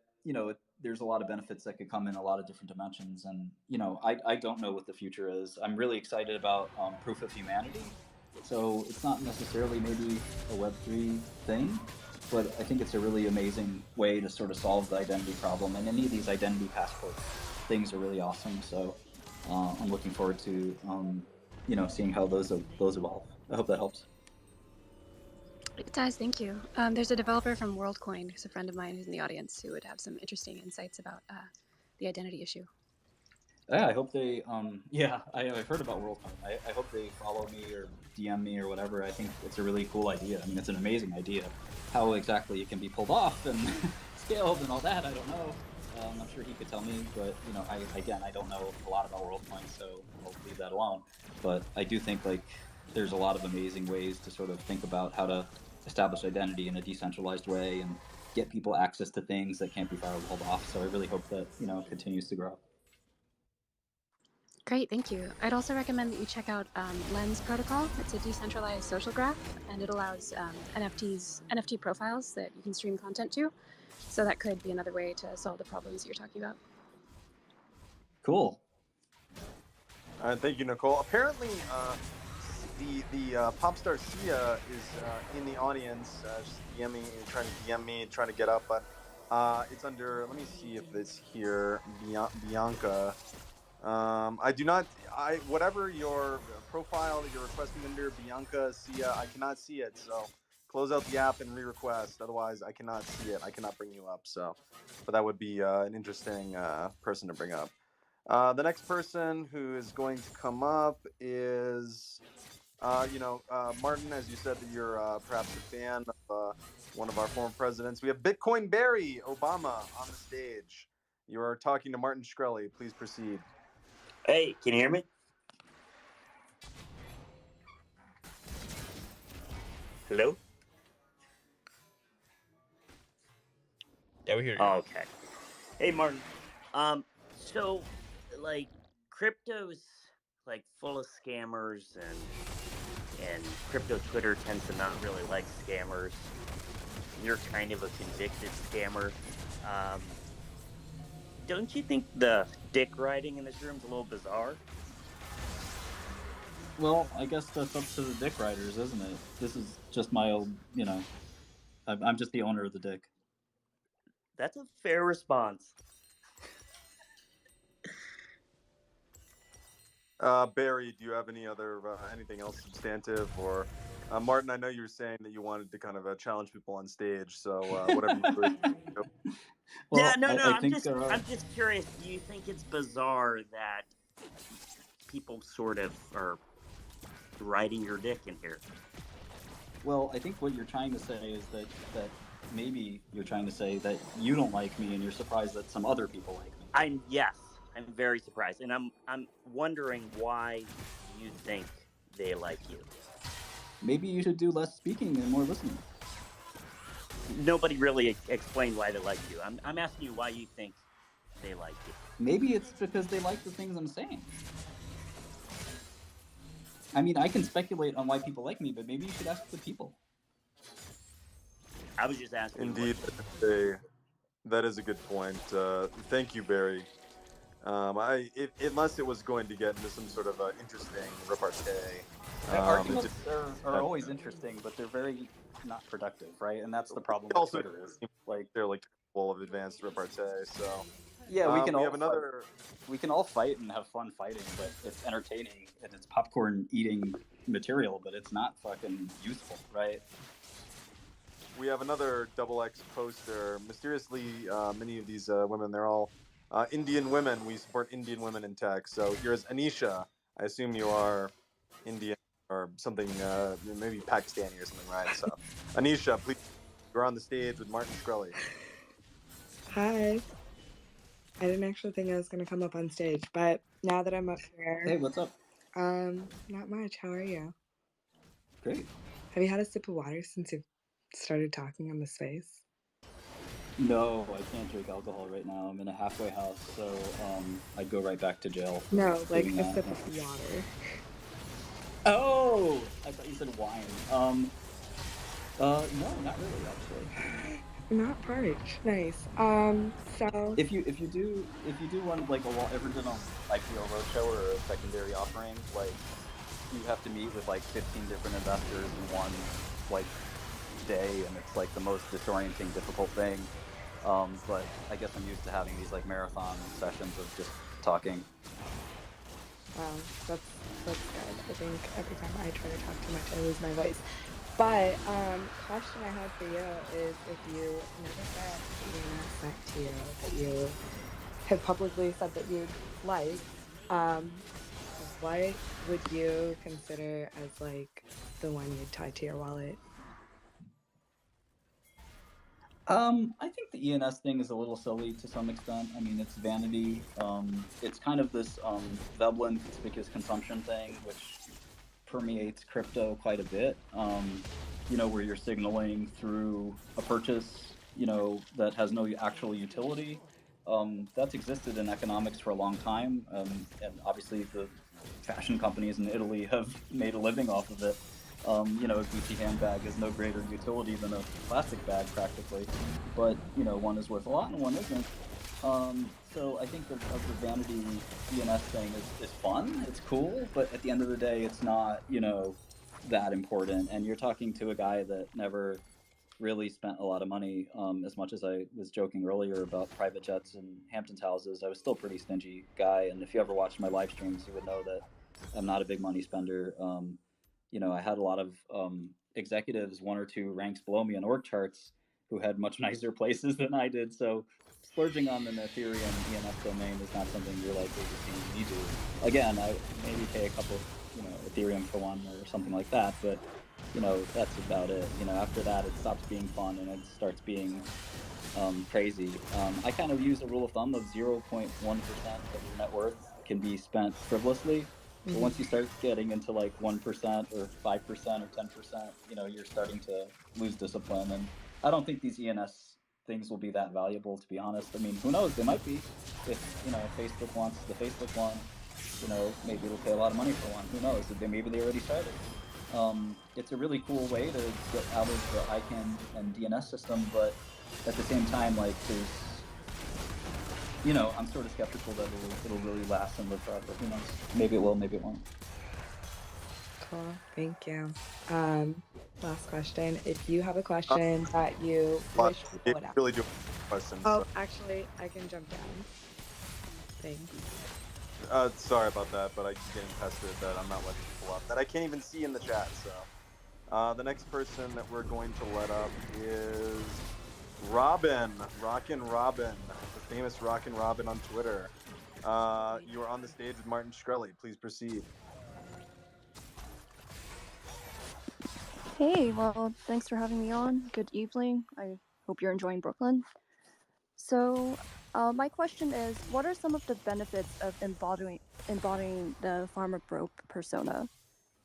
there's a lot of benefits that could come in a lot of different dimensions. And I don't know what the future is. I'm really excited about proof of humanity. So it's not necessarily maybe a Web3 thing, but I think it's a really amazing way to sort of solve the identity problem. And any of these identity passport things are really awesome. So I'm looking forward to seeing how those evolve. I hope that helps. It does, thank you. There's a developer from WorldCoin who's a friend of mine who's in the audience who would have some interesting insights about the identity issue. Yeah, I hope they. I've heard about WorldCoin. I hope they follow me or DM me or whatever. I think it's a really cool idea. I mean, it's an amazing idea. How exactly it can be pulled off and scaled and all that, I don't know. I'm sure he could tell me, but I don't know a lot about WorldCoin, so I'll leave that alone. But I do think like there's a lot of amazing ways to sort of think about how to establish identity in a decentralized way and get people access to things that can't be firewalled off. So I really hope that continues to grow. Great, thank you. I'd also recommend that you check out Lens Protocol. It's a decentralized social graph, and it allows NFT profiles that you can stream content to. So that could be another way to solve the problems you're talking about. Cool. Thank you, Nicole. Apparently, the pop star Sia is in the audience, just DMing, trying to DM me, trying to get up, but it's under. Let me see if it's here. Bianca. I do not. Whatever your profile that you're requesting under, Bianca, Sia, I cannot see it. So close out the app and re-request. Otherwise, I cannot see it. I cannot bring you up. So, but that would be an interesting person to bring up. The next person who is going to come up is, Martin, as you said that you're perhaps a fan of one of our former presidents. We have Bitcoin Barry Obama on the stage. You are talking to Martin Shkreli. Please proceed. Hey, can you hear me? Hello? Yeah, we hear you. Oh, okay. Hey, Martin. So, like, crypto's like full of scammers, and crypto Twitter tends to not really like scammers. You're kind of a convicted scammer. Don't you think the dick riding in this room is a little bizarre? Well, I guess that's up to the dick riders, isn't it? This is just my old, I'm just the owner of the dick. That's a fair response. Barry, do you have any other anything else substantive? Or Martin, I know you were saying that you wanted to kind of challenge people on stage, so whatever you do. Well, yeah, no. I'm just curious. Do you think it's bizarre that people sort of are riding your dick in here? Well, I think what you're trying to say is that maybe you're trying to say that you don't like me, and you're surprised that some other people like me. I'm very surprised, and I'm wondering why you think they like you. maybe you should do less speaking and more listening. Nobody really explained why they like you. I'm asking you why you think they like you. Maybe it's because they like the things I'm saying. I mean, I can speculate on why people like me, but maybe you should ask the people. I was just asking. Indeed, that is a good point. Thank you, Barry. Unless it was going to get into some sort of interesting repartee. Arguments are always interesting, but they're very not productive, right? And that's the problem with Twitter is like they're like full of advanced repartee. So yeah, we can all have another. We can all fight and have fun fighting, but it's entertaining and it's popcorn eating material, but it's not fucking useful, right? We have another XX poster. Mysteriously, many of these women, they're all Indian women. We support Indian women in tech. So here's Anisha. I assume you are Indian or something, maybe Pakistani or something, right? So Anisha, please, you're on the stage with Martin Shkreli. Hi. I didn't actually think I was going to come up on stage, but now that I'm up here... Hey, what's up? Not much. How are you? Great. Have you had a sip of water since you've started talking on the space? No, I can't drink alcohol right now. I'm in a halfway house, so I'd go right back to jail. No, like a sip of water. Oh, I thought you said wine. No, not really, actually. Not parched. Nice. So if you do one like ever done an IPO roadshow or a secondary offering, like you have to meet with like 15 different investors in one like day, and it's like the most disorienting, difficult thing. But I guess I'm used to having these like marathon sessions of just talking. That's good. I think every time I try to talk too much, I lose my voice. But question I had for you is if you never got ENS sent to you that you have publicly said that you'd like, what would you consider as like the one you'd tie to your wallet? I think the ENS thing is a little silly to some extent. I mean, it's vanity. It's kind of this Veblen conspicuous consumption thing, which permeates crypto quite a bit. You know, where you're signaling through a purchase, you know, that has no actual utility. That's existed in economics for a long time, and obviously the fashion companies in Italy have made a living off of it. You know, a Gucci handbag has no greater utility than a plastic bag, practically. But, you know, one is worth a lot and one isn't. So I think of the vanity ENS thing is fun, it's cool, but at the end of the day, it's not, you know, that important. And you're talking to a guy that never really spent a lot of money. As much as I was joking earlier about private jets and Hamptons houses, I was still a pretty stingy guy. And if you ever watched my live streams, you would know that I'm not a big money spender. You know, I had a lot of executives, one or two ranks below me on org charts, who had much nicer places than I did. So splurging on an Ethereum ENS domain is not something you're likely to see me do. Again, I maybe pay a couple, you know, Ethereum for one or something like that, but you know, that's about it. You know, after that, it stops being fun and it starts being crazy. I kind of use a rule of thumb of 0.1% of your net worth can be spent frivolously. But once you start getting into like 1% or 5% or 10%, you know, you're starting to lose discipline. And I don't think these ENS things will be that valuable, to be honest. I mean, who knows? They might be. If, you know, Facebook wants the Facebook one, you know, maybe it'll pay a lot of money for one. Who knows? Maybe they already started. It's a really cool way to get out of the ICANN and DNS system, but at the same time, like, there's, you know, I'm sort of skeptical that it'll really last and live forever. Who knows? Maybe it will, maybe it won't. Cool, thank you. Last question. If you have a question that you wish people would ask. Really do questions. Oh, actually, I can jump down. Thanks. Sorry about that, but I'm getting pestered that I'm not letting people up. That I can't even see in the chat. So, the next person that we're going to let up is Robin, Rockin' Robin, the famous Rockin' Robin on Twitter. You are on the stage with Martin Shkreli. Please proceed. Hey, well, thanks for having me on. Good evening. I hope you're enjoying Brooklyn. So, my question is, what are some of the benefits of embodying the farmer bro persona?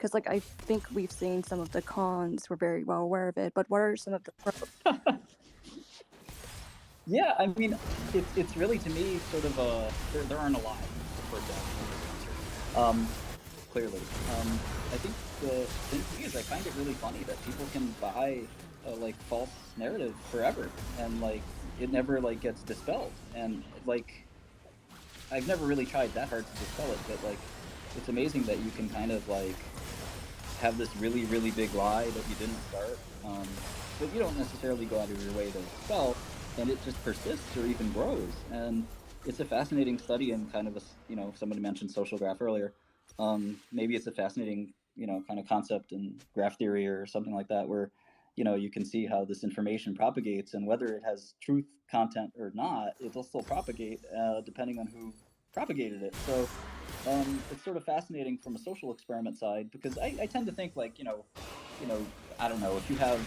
Because like I think we've seen some of the cons. We're very well aware of it, but what are some of the pros? Yeah, I mean, it's really, to me, sort of there aren't a lot, of course, clearly. I think the thing to me is I find it really funny that people can buy like false narrative forever, and like it never like gets dispelled, and like I've never really tried that hard to dispel it, but like it's amazing that you can kind of like have this really, really big lie that you didn't start, but you don't necessarily go out of your way to dispel, and it just persists or even grows. And it's a fascinating study, and kind of somebody mentioned social graph earlier. Maybe it's a fascinating, kind of concept in graph theory or something like that, where, you can see how this information propagates, and whether it has truth content or not, it'll still propagate depending on who propagated it. So it's sort of fascinating from a social experiment side, because I tend to think like, I don't know, if you have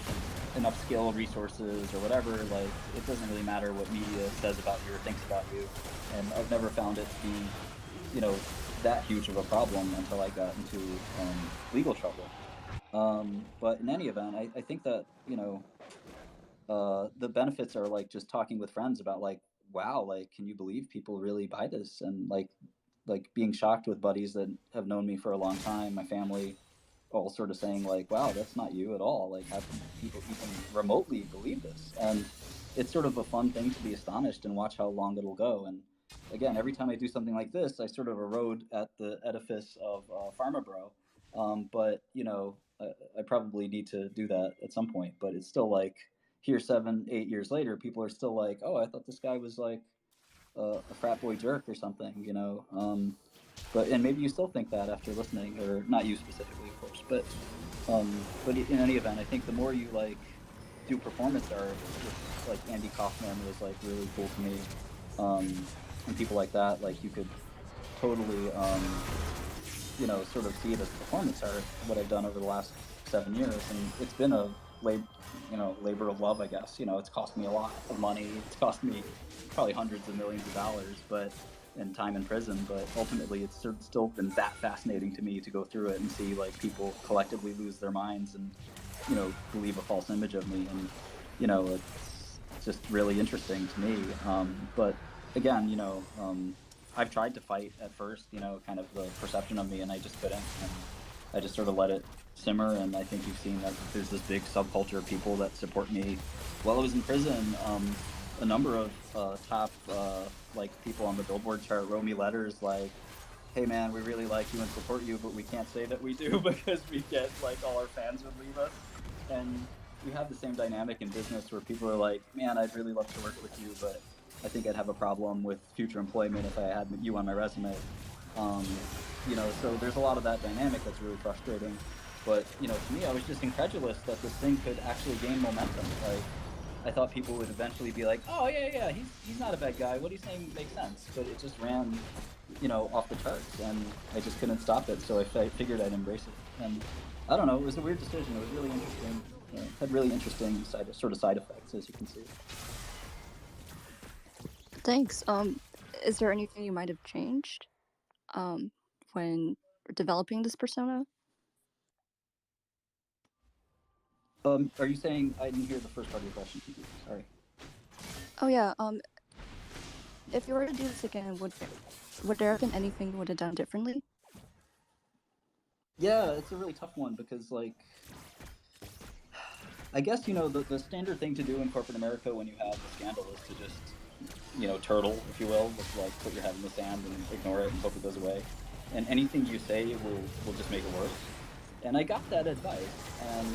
enough skill, resources, or whatever, like it doesn't really matter what media says about you or thinks about you. And I've never found it to be, that huge of a problem until I got into legal trouble. But in any event, I think that, the benefits are like just talking with friends about like, wow, like, can you believe people really buy this? And like being shocked with buddies that have known me for a long time, my family, all sort of saying like, wow, that's not you at all. Like, how can people even remotely believe this? And it's sort of a fun thing to be astonished and watch how long it'll go. And again, every time I do something like this, I sort of erode at the edifice of Pharma Bro. But I probably need to do that at some point. But it's still like, here 7-8 years later, people are still like, oh, I thought this guy was like a frat boy jerk or something. But and maybe you still think that after listening, or not you specifically, of course, but in any event, I think the more you like do performance art, which like Andy Kaufman was like really cool to me, and people like that, like you could totally sort of see it as performance art, what I've done over the last 7 years, and it's been a labor of love, I guess. It's cost me a lot of money. It's cost me probably hundreds of millions of dollars, and time in prison. But ultimately, it's still been that fascinating to me to go through it and see like people collectively lose their minds and believe a false image of me, and it's just really interesting to me. But again, I've tried to fight at first, kind of the perception of me, and I just couldn't, and I just sort of let it simmer. And I think you've seen that there's this big subculture of people that support me while I was in prison. A number of top like people on the Billboard chart wrote me letters like, hey man, we really like you and support you, but we can't say that we do because we get like all our fans would leave us. And you have the same dynamic in business where people are like, man, I'd really love to work with you, but I think I'd have a problem with future employment if I had you on my resume. So there's a lot of that dynamic that's really frustrating. But to me, I was just incredulous that this thing could actually gain momentum. Like, I thought people would eventually be like, oh yeah, he's not a bad guy. What he's saying makes sense. But it just ran, off the charts, and I just couldn't stop it. So I figured I'd embrace it. And I don't know, it was a weird decision. It was really interesting. Had really interesting side effects, as you can see. Thanks. Is there anything you might have changed when developing this persona? Are you saying, I didn't hear the first part of your question? Sorry. Oh yeah. If you were to do this again, would there have been anything you would have done differently? Yeah, it's a really tough one because, like, I guess the standard thing to do in corporate America when you have a scandal is to just turtle, if you will, just like put your head in the sand and ignore it and hope it goes away. And anything you say will just make it worse. And I got that advice, and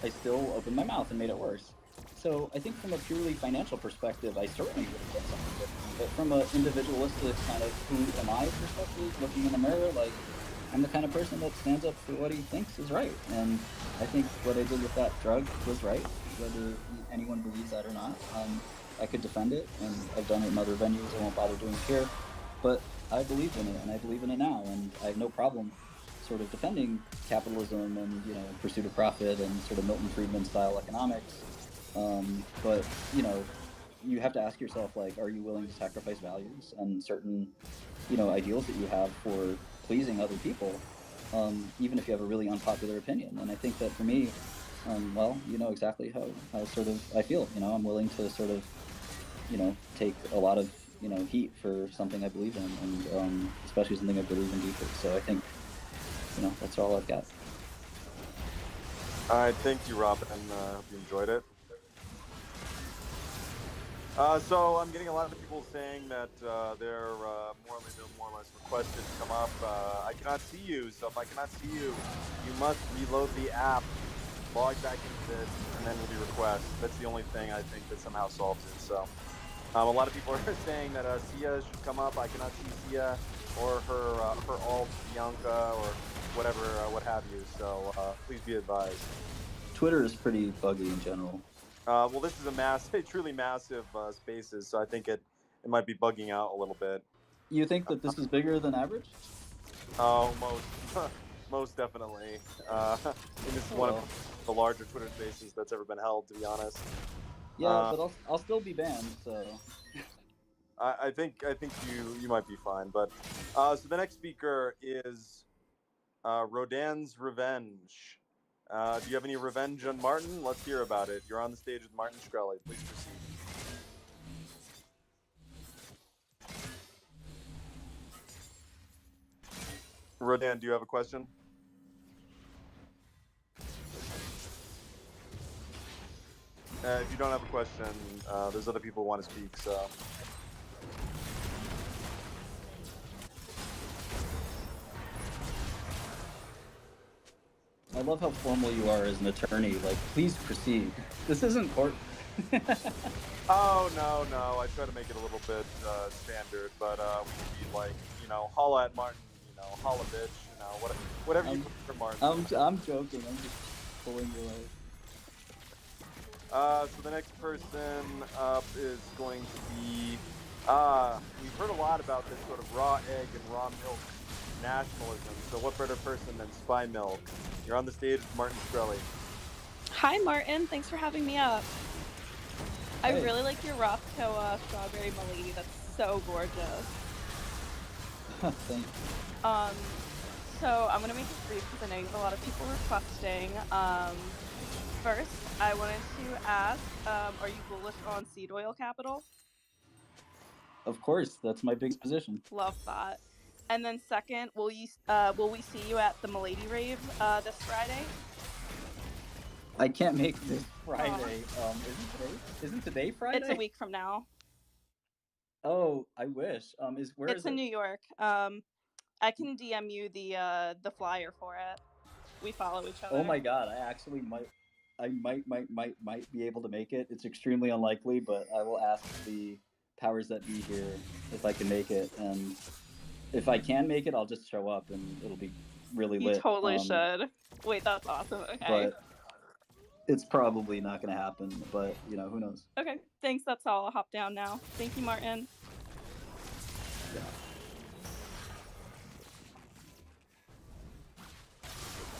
I still opened my mouth and made it worse. So I think from a purely financial perspective, I certainly would have done something different. But from an individualistic kind of who am I perspective, looking in the mirror, like, I'm the kind of person that stands up for what he thinks is right. And I think what I did with that drug was right, whether anyone believes that or not. I could defend it, and I've done it in other venues. I won't bother doing it here. But I believed in it, and I believe in it now, and I have no problem sort of defending capitalism and pursuit of profit and sort of Milton Friedman style economics. But you have to ask yourself, like, are you willing to sacrifice values and certain ideals that you have for pleasing other people? even if you have a really unpopular opinion. And I think that for me, well, you know exactly how sort of I feel. You know, I'm willing to sort of, you know, take a lot of, you know, heat for something I believe in, and especially something I believe in deeply. So I think, you know, that's all I've got. All right, thank you, Robin. Hope you enjoyed it. So I'm getting a lot of people saying that they're more or less requested to come up. I cannot see you, so if I cannot see you, you must reload the app, log back into this, and then we'll be request. That's the only thing I think that somehow solves it. So a lot of people are saying that Sia should come up. I cannot see Sia or her alt Bianca or whatever, what have you. So please be advised. Twitter is pretty buggy in general. Well, this is a truly massive spaces, so I think it might be bugging out a little bit. You think that this is bigger than average? Oh, most definitely. I think this is one of the larger Twitter spaces that's ever been held, to be honest. Yeah, but I'll still be banned, so. I think you might be fine, but so the next speaker is Rodan's Revenge. Do you have any revenge on Martin? Let's hear about it. You're on the stage with Martin Shkreli. Please proceed. Rodan, do you have a question? If you don't have a question, there's other people who want to speak, so. I love how formal you are as an attorney. Like, please proceed. This isn't court. Oh, no. I try to make it a little bit standard, but we can be like, you know, holla at Martin, you know, holla bitch, you know, whatever you prefer, Martin. I'm joking. I'm just pulling your leg. So the next person up is going to be, we've heard a lot about this sort of raw egg and raw milk nationalism. So what better person than Spy Milk? You're on the stage with Martin Shkreli. Hi, Martin. Thanks for having me up. I Hey. really like your Rothko strawberry milady. That's so gorgeous. Thank you. So I'm gonna make it brief because I know you have a lot of people requesting. First, I wanted to ask, are you bullish on seed oil capital? Of course, that's my big position. Love that. And then second, will we see you at the Milady Rave this Friday? I can't make this Friday. Isn't today Friday? It's a week from now. Oh, I wish. Where It's is it? in New York. I can DM you the flyer for it. We follow each other. Oh my god, I actually might be able to make it. It's extremely unlikely, but I will ask the powers that be here if I can make it, and if I can make it, I'll just show up and it'll be really lit. You totally should. Wait, that's awesome. Okay. But it's probably not going to happen, but you know, who knows? Okay, thanks. That's all. I'll hop down now. Thank you, Martin. Yeah.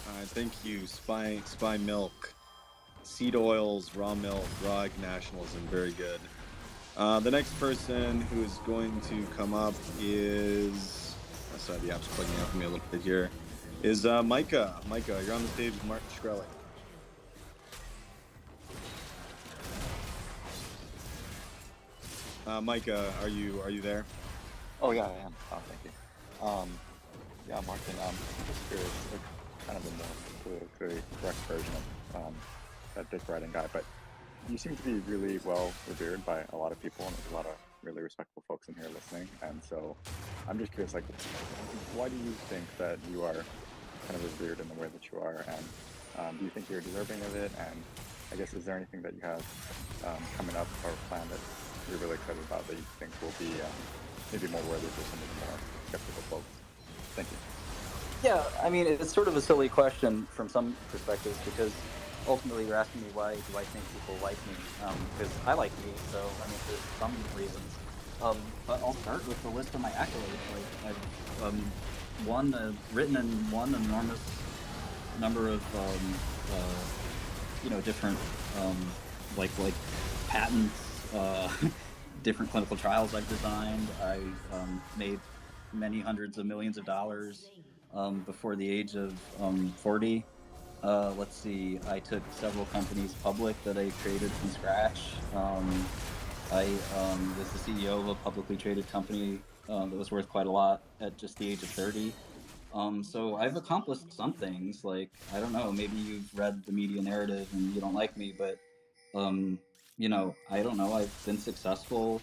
All right, thank you, Spy Milk, seed oils, raw milk, raw egg nationalism. Very good. The next person who is going to come up is, sorry, the app's plugging out for me a little bit here, is Micah. Micah, you're on the stage with Martin Shkreli. Micah, are you there? Oh yeah, I am. Oh, thank you. Yeah, Martin. I'm just curious, like, kind of in the politically correct version of that dick riding guy, but you seem to be really well revered by a lot of people, and there's a lot of really respectful folks in here listening. And so, I'm just curious, like, why do you think that you are kind of revered in the way that you are, and do you think you're deserving of it? And I guess, is there anything that you have coming up or planned that you're really excited about that you think will be maybe more worthy for some of the more skeptical folks? Thank you. Yeah, I mean, it's sort of a silly question from some perspectives, because ultimately you're asking me why do I think people like me, because I like me, so I mean, there's some reasons. But I'll start with the list of my accolades. Like, I've written and won an enormous number of different like patents, different clinical trials I've designed. I've made many hundreds of millions of dollars. before the age of 40. Let's see, I took several companies public that I created from scratch. I was the CEO of a publicly traded company that was worth quite a lot at just the age of 30. So I've accomplished some things. Like, I don't know, maybe you've read the media narrative and you don't like me, but I don't know. I've been successful.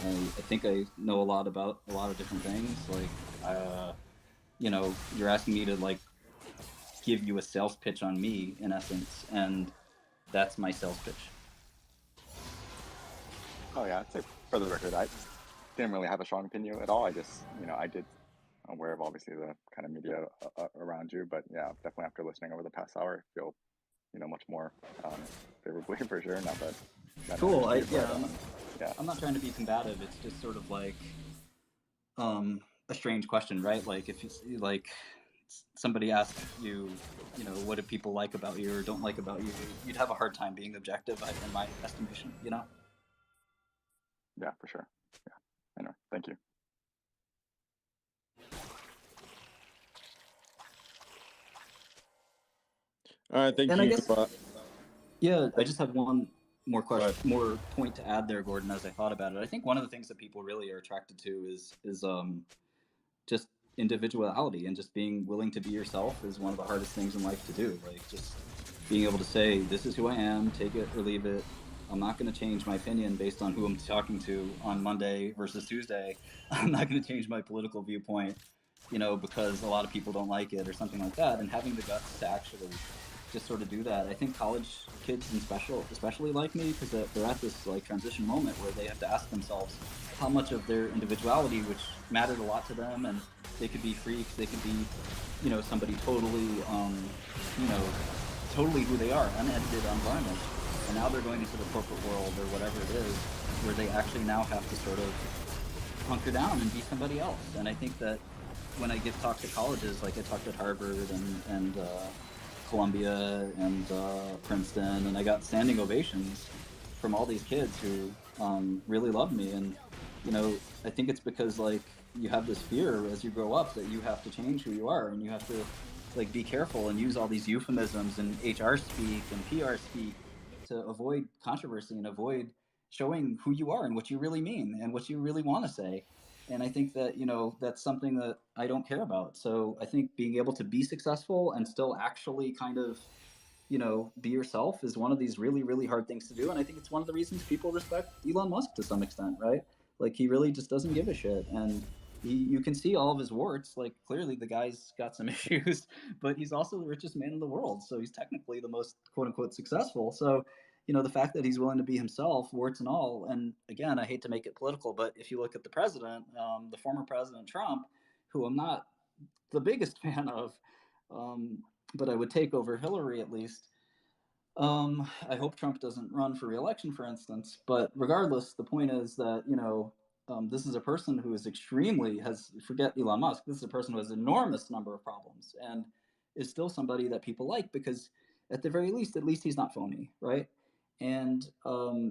I think I know a lot about a lot of different things. Like, you're asking me to like give you a sales pitch on me in essence, and that's my sales pitch. Oh yeah, I'd say for the record, I didn't really have a strong opinion at all. I just, I did aware of obviously the kind of media around you, but yeah, definitely after listening over the past hour, I feel, much more favorably for sure. Not that that Cool. matters to you, but yeah. I'm not trying to be combative. It's just sort of like a strange question, right? Like if you like somebody asked you, what do people like about you or don't like about you, you'd have a hard time being objective, in my estimation. Yeah, for sure. Yeah. Anyway, thank you. All right, thank And you. I guess, I just have one more question, more point to add there, Gordon. As I thought about it, I think one of the things that people really are attracted to is just individuality, and just being willing to be yourself is one of the hardest things in life to do. Like, just being able to say, this is who I am, take it or leave it. I'm not going to change my opinion based on who I'm talking to on Monday versus Tuesday. I'm not going to change my political viewpoint, because a lot of people don't like it or something like that. And having the guts to actually just sort of do that. I think college kids especially like me, because they're at this like transition moment where they have to ask themselves how much of their individuality, which mattered a lot to them, and they could be freaks, they could be, somebody totally, totally who they are, unedited, unvarnished. And now they're going into the corporate world or whatever it is, where they actually now have to sort of hunker down and be somebody else. And I think that when I get talked to colleges, like I talked at Harvard and Columbia and Princeton, and I got standing ovations from all these kids who really loved me. And I think it's because like you have this fear as you grow up that you have to change who you are, and you have to like be careful and use all these euphemisms and HR speak and PR speak to avoid controversy and avoid showing who you are and what you really mean and what you really want to say. And I think that that's something that I don't care about. So I think being able to be successful and still actually kind of be yourself is one of these really, really hard things to do. And I think it's one of the reasons people respect Elon Musk to some extent, right? Like, he really just doesn't give a shit. And you can see all of his warts. Like, clearly the guy's got some issues, but he's also the richest man in the world. So he's technically the most quote unquote successful. So, the fact that he's willing to be himself, warts and all. And again, I hate to make it political, but if you look at the president, the former President Trump, who I'm not the biggest fan of, but I would take over Hillary at least. I hope Trump doesn't run for reelection, for instance. But regardless, the point is that this is a person who is forget Elon Musk. This is a person who has an enormous number of problems and is still somebody that people like because, at the very least, he's not phony, right? And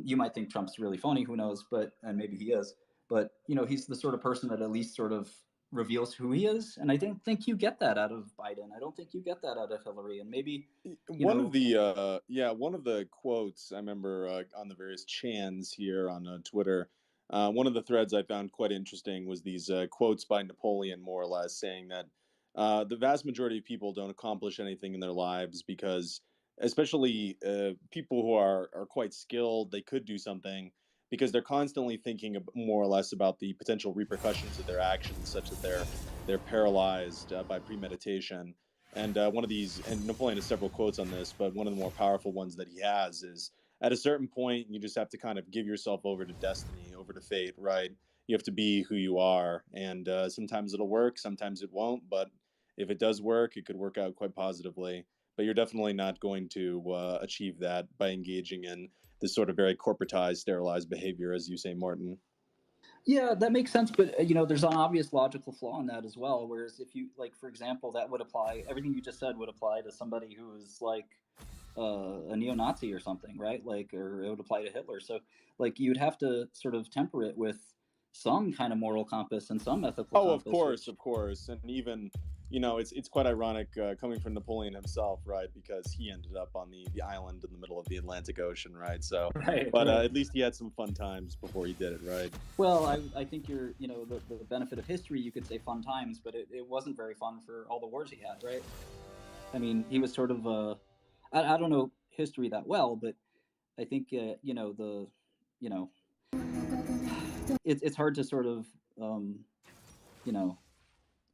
you might think Trump's really phony. Who knows? And maybe he is. But he's the sort of person that at least sort of reveals who he is. And I don't think you get that out of Biden. I don't think you get that out of Hillary. And maybe one of the quotes I remember on the various chans here on Twitter, one of the threads I found quite interesting was these quotes by Napoleon, more or less, saying that the vast majority of people don't accomplish anything in their lives because, especially people who are quite skilled, they could do something because they're constantly thinking more or less about the potential repercussions of their actions, such that they're paralyzed by premeditation. And one of these, and Napoleon has several quotes on this, but one of the more powerful ones that he has is, at a certain point, you just have to kind of give yourself over to destiny, over to fate, right? You have to be who you are. And sometimes it'll work, sometimes it won't. But if it does work, it could work out quite positively. But you're definitely not going to achieve that by engaging in this sort of very corporatized, sterilized behavior, as you say, Martin. Yeah, that makes sense, but there's an obvious logical flaw in that as well. Whereas if you, like, for example, that would apply, everything you just said would apply to somebody who is like a neo-Nazi or something, right? Like, or it would apply to Hitler. So, like, you'd have to sort of temper it with some kind of moral compass and some ethical compass. Of course, and even it's quite ironic coming from Napoleon himself, right? Because he ended up on the island in the middle of the Atlantic Ocean, right? So, Right, but right. at least he had some fun times before he did it, right? Well, I think you're, the benefit of history, you could say fun times, but it wasn't very fun for all the wars he had, right? I mean, he was sort of, I don't know history that well, but I think, it's hard to sort of,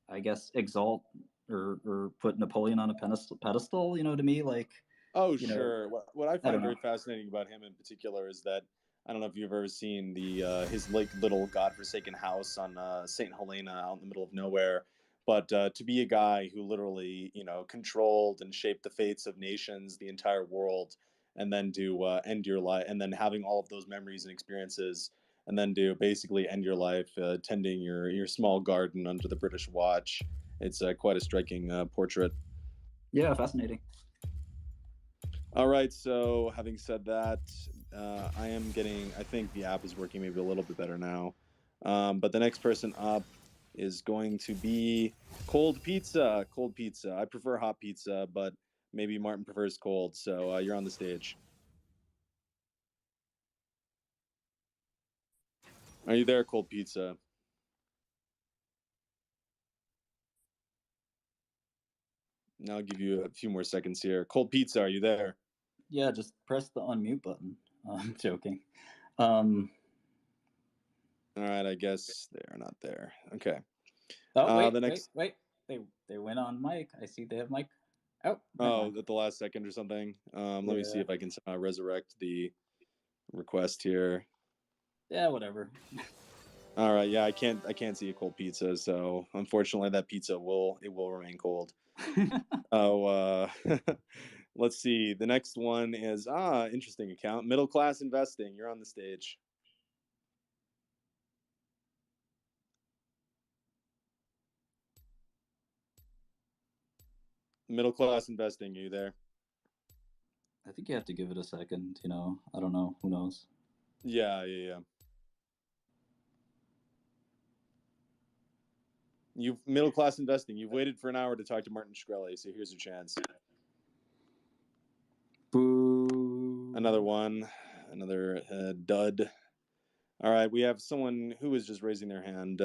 I guess, exalt or put Napoleon on a pedestal, to me, like, Oh, sure. What I I find don't know. very fascinating about him in particular is that I don't know if you've ever seen the his like little godforsaken house on Saint Helena out in the middle of nowhere, but to be a guy who literally controlled and shaped the fates of nations, the entire world, and then to end your life, and then having all of those memories and experiences, and then to basically end your life tending your small garden under the British watch. It's quite a striking portrait. Yeah, fascinating. All right. So, having said that, I think the app is working maybe a little bit better now. But the next person up is going to be cold pizza. Cold pizza. I prefer hot pizza, but maybe Martin prefers cold. So, you're on the stage. Are you there, cold pizza? Now I'll give you a few more seconds here. Cold pizza, are you there? Yeah, just press the unmute button. I'm joking. All right, I guess they're not there. Okay. Oh, wait, The next. wait. They went on mic. I see they have mic. Oh, Oh, at the last second or something. Let me see if I can resurrect the request here. Yeah, whatever. All right, yeah, I can't see a cold pizza, so unfortunately that pizza will remain cold. Oh, let's see. The next one is interesting account. Middle class investing. You're on the stage. Middle class investing. Are you there? I think you have to give it a second. I don't know. Who knows? Yeah. You've middle class investing. You've waited for an hour to talk to Martin Shkreli, so here's your chance. Boo. Another one. Another dud. All right, we have someone who is just raising their hand.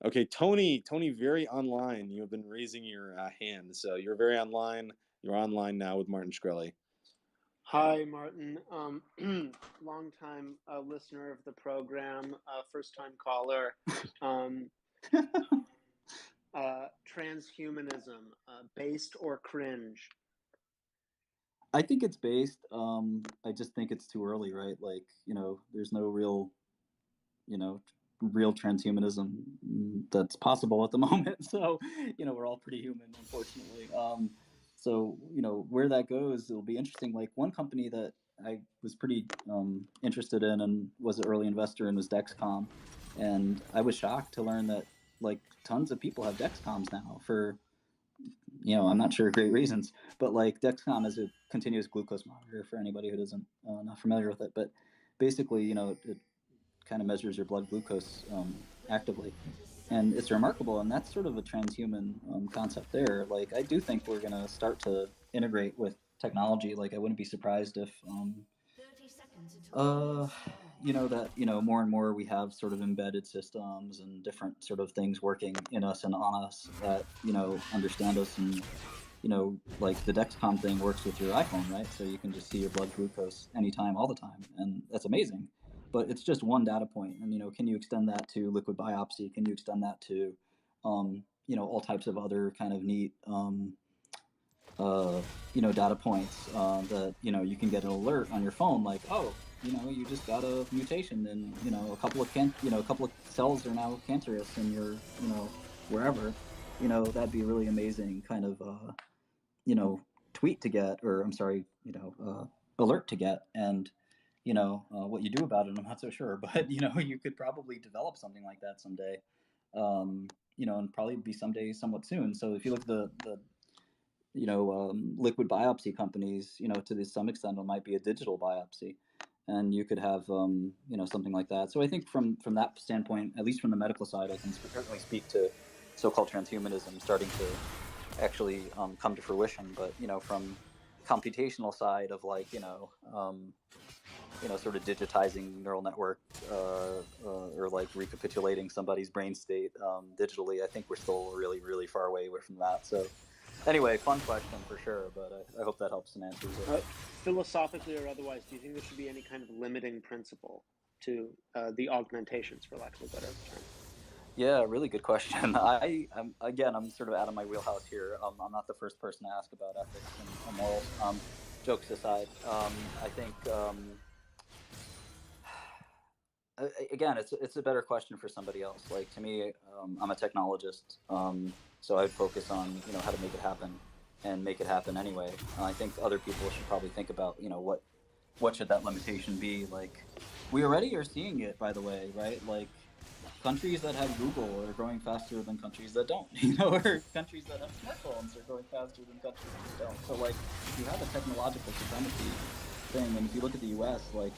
Okay, Tony, very online. You have been raising your hand, so you're very online. You're online now with Martin Shkreli. Hi, Martin. Long time listener of the program, first time caller. Transhumanism, based or cringe? I think it's based. I just think it's too early, right? Like, there's no real, real transhumanism that's possible at the moment. So, we're all pretty human, unfortunately. So, where that goes, it'll be interesting. Like, one company that I was pretty interested in and was an early investor in was Dexcom. And I was shocked to learn that, like, tons of people have Dexcoms now for, I'm not sure great reasons, but like Dexcom is a continuous glucose monitor for anybody who doesn't not familiar with it. But basically, it kind of measures your blood glucose actively, and it's remarkable. And that's sort of a transhuman concept there. Like, I do think we're going to start to integrate with technology. Like, I wouldn't be surprised if that more and more we have sort of embedded systems and different sort of things working in us and on us that understand us. And like the Dexcom thing works with your iPhone, right? So you can just see your blood glucose anytime, all the time, and that's amazing. But it's just one data point. And can you extend that to liquid biopsy? Can you extend that to all types of other kind of neat data points that you can get an alert on your phone, like, oh, you just got a mutation, and a couple of cells are now cancerous in your wherever. That'd be a really amazing kind of tweet to get, or I'm sorry, alert to get. And what you do about it, I'm not so sure, but you could probably develop something like that someday, and probably be someday somewhat soon. So if you look at the liquid biopsy companies, to some extent, it might be a digital biopsy, and you could have, something like that. So I think from that standpoint, at least from the medical side, I can certainly speak to so-called transhumanism starting to actually come to fruition. But from computational side of sort of digitizing neural network or like recapitulating somebody's brain state digitally, I think we're still really, really far away from that. So anyway, fun question for sure, but I hope that helps and answers it. Philosophically or otherwise, do you think there should be any kind of limiting principle to the augmentations, for lack of a better term? Yeah, really good question. I'm sort of out of my wheelhouse here. I'm not the first person to ask about ethics and morals. Jokes aside, I think again, it's a better question for somebody else. Like, to me, I'm a technologist, so I'd focus on how to make it happen and make it happen anyway. I think other people should probably think about what should that limitation be. Like, we already are seeing it, by the way, right? Like, countries that have Google are growing faster than countries that don't, or countries that have smartphones are growing faster than countries that don't. So, like, you have a technological supremacy thing, and if you look at the U.S., like,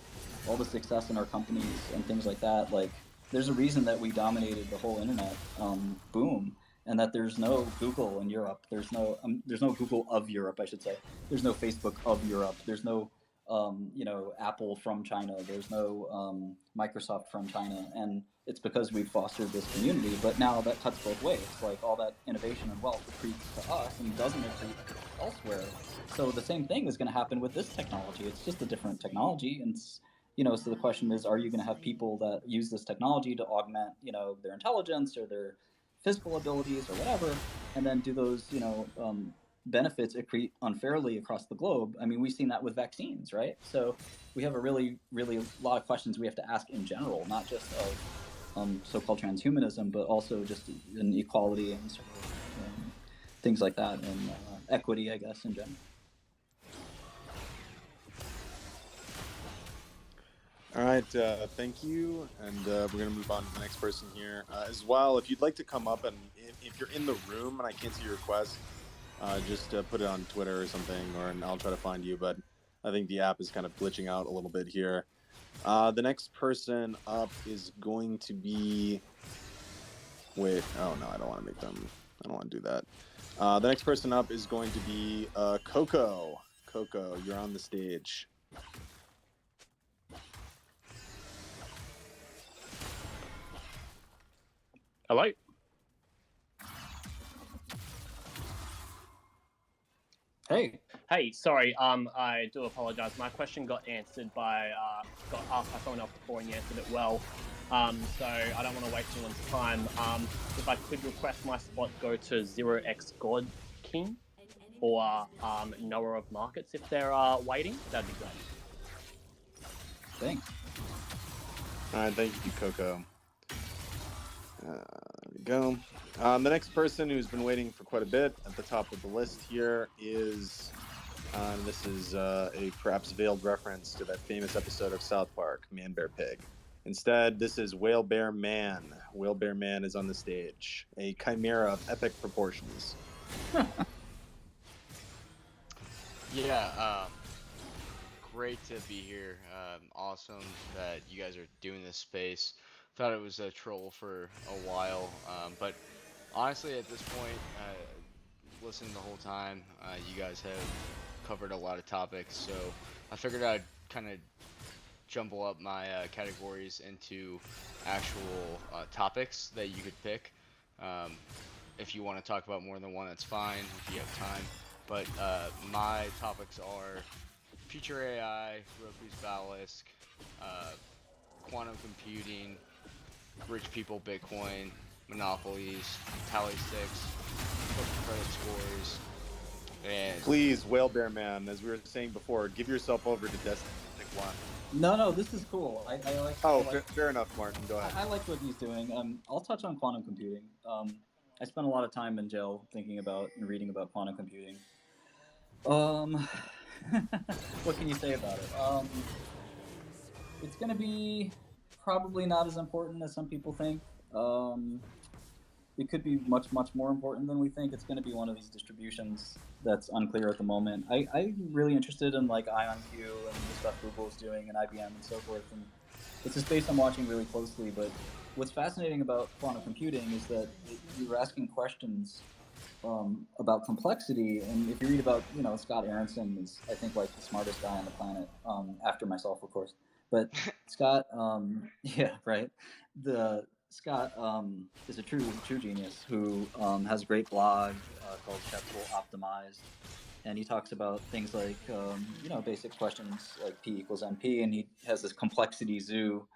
all the success in our companies and things like that, like, there's a reason that we dominated the whole internet boom, and that there's no Google in Europe. There's no Google of Europe, I should say. There's no Facebook of Europe. There's no Apple from China. There's no Microsoft from China, and it's because we've fostered this community. But now that cuts both ways. Like, all that innovation and wealth accretes to us and doesn't accrete elsewhere. So the same thing is going to happen with this technology. It's just a different technology, and so the question is, are you going to have people that use this technology to augment their intelligence or their physical abilities or whatever, and then do those benefits accrete unfairly across the globe? I mean, we've seen that with vaccines, right? So we have a really, really lot of questions we have to ask in general, not just of so-called transhumanism, but also just in equality and sort of things like that, and equity, I guess, in general. All right, thank you, and we're going to move on to the next person here. As well, if you'd like to come up, and if you're in the room and I can't see your request, just put it on Twitter or something, and I'll try to find you, but I think the app is kind of glitching out a little bit here. The next person up is going to be... Wait, oh no, I don't want to do that. The next person up is going to be Coco. Coco, you're on the stage. Hello. Hey, sorry. I do apologize. My question got answered got asked by someone else before, and you answered it well. So I don't want to waste anyone's time. If I could request my spot go to 0x God King or Knower of Markets if they're waiting, that'd be great. Thanks. All right, thank you, Coco. There we go. The next person who's been waiting for quite a bit at the top of the list here is, this is a perhaps veiled reference to that famous episode of South Park, Man Bear Pig. Instead, this is Whale Bear Man. Whale Bear Man is on the stage, a chimera of epic proportions. Yeah, great to be here. Awesome that you guys are doing this space. Thought it was a troll for a while, but honestly, at this point, listening the whole time, you guys have covered a lot of topics, so I figured I'd kind of jumble up my categories into actual topics that you could pick. If you want to talk about more than one, that's fine, if you have time. But my topics are future AI, Roku's Basilisk, quantum computing, rich people Bitcoin, monopolies, tally sticks, credit scores, and... Please, Whale Bear Man, as we were saying before, give yourself over to Destiny. Pick one. No, this is cool. I like. Oh, fair enough, Martin. Go ahead. I like what he's doing. I'll touch on quantum computing. I spent a lot of time in jail thinking about and reading about quantum computing. What can you say about it? It's going to be probably not as important as some people think. It could be much, much more important than we think. It's going to be one of these distributions that's unclear at the moment. I'm really interested in like IonQ and the stuff Google's doing and IBM and so forth. And it's a space I'm watching really closely. But what's fascinating about quantum computing is that you're asking questions about complexity. And if you read about, Scott Aronson is, I think, like the smartest guy on the planet, after myself, of course. But Scott, yeah, right. Scott is a true genius who has a great blog called Schätzle Optimized, and he talks about things like basic questions like P equals NP, and he has this complexity zoo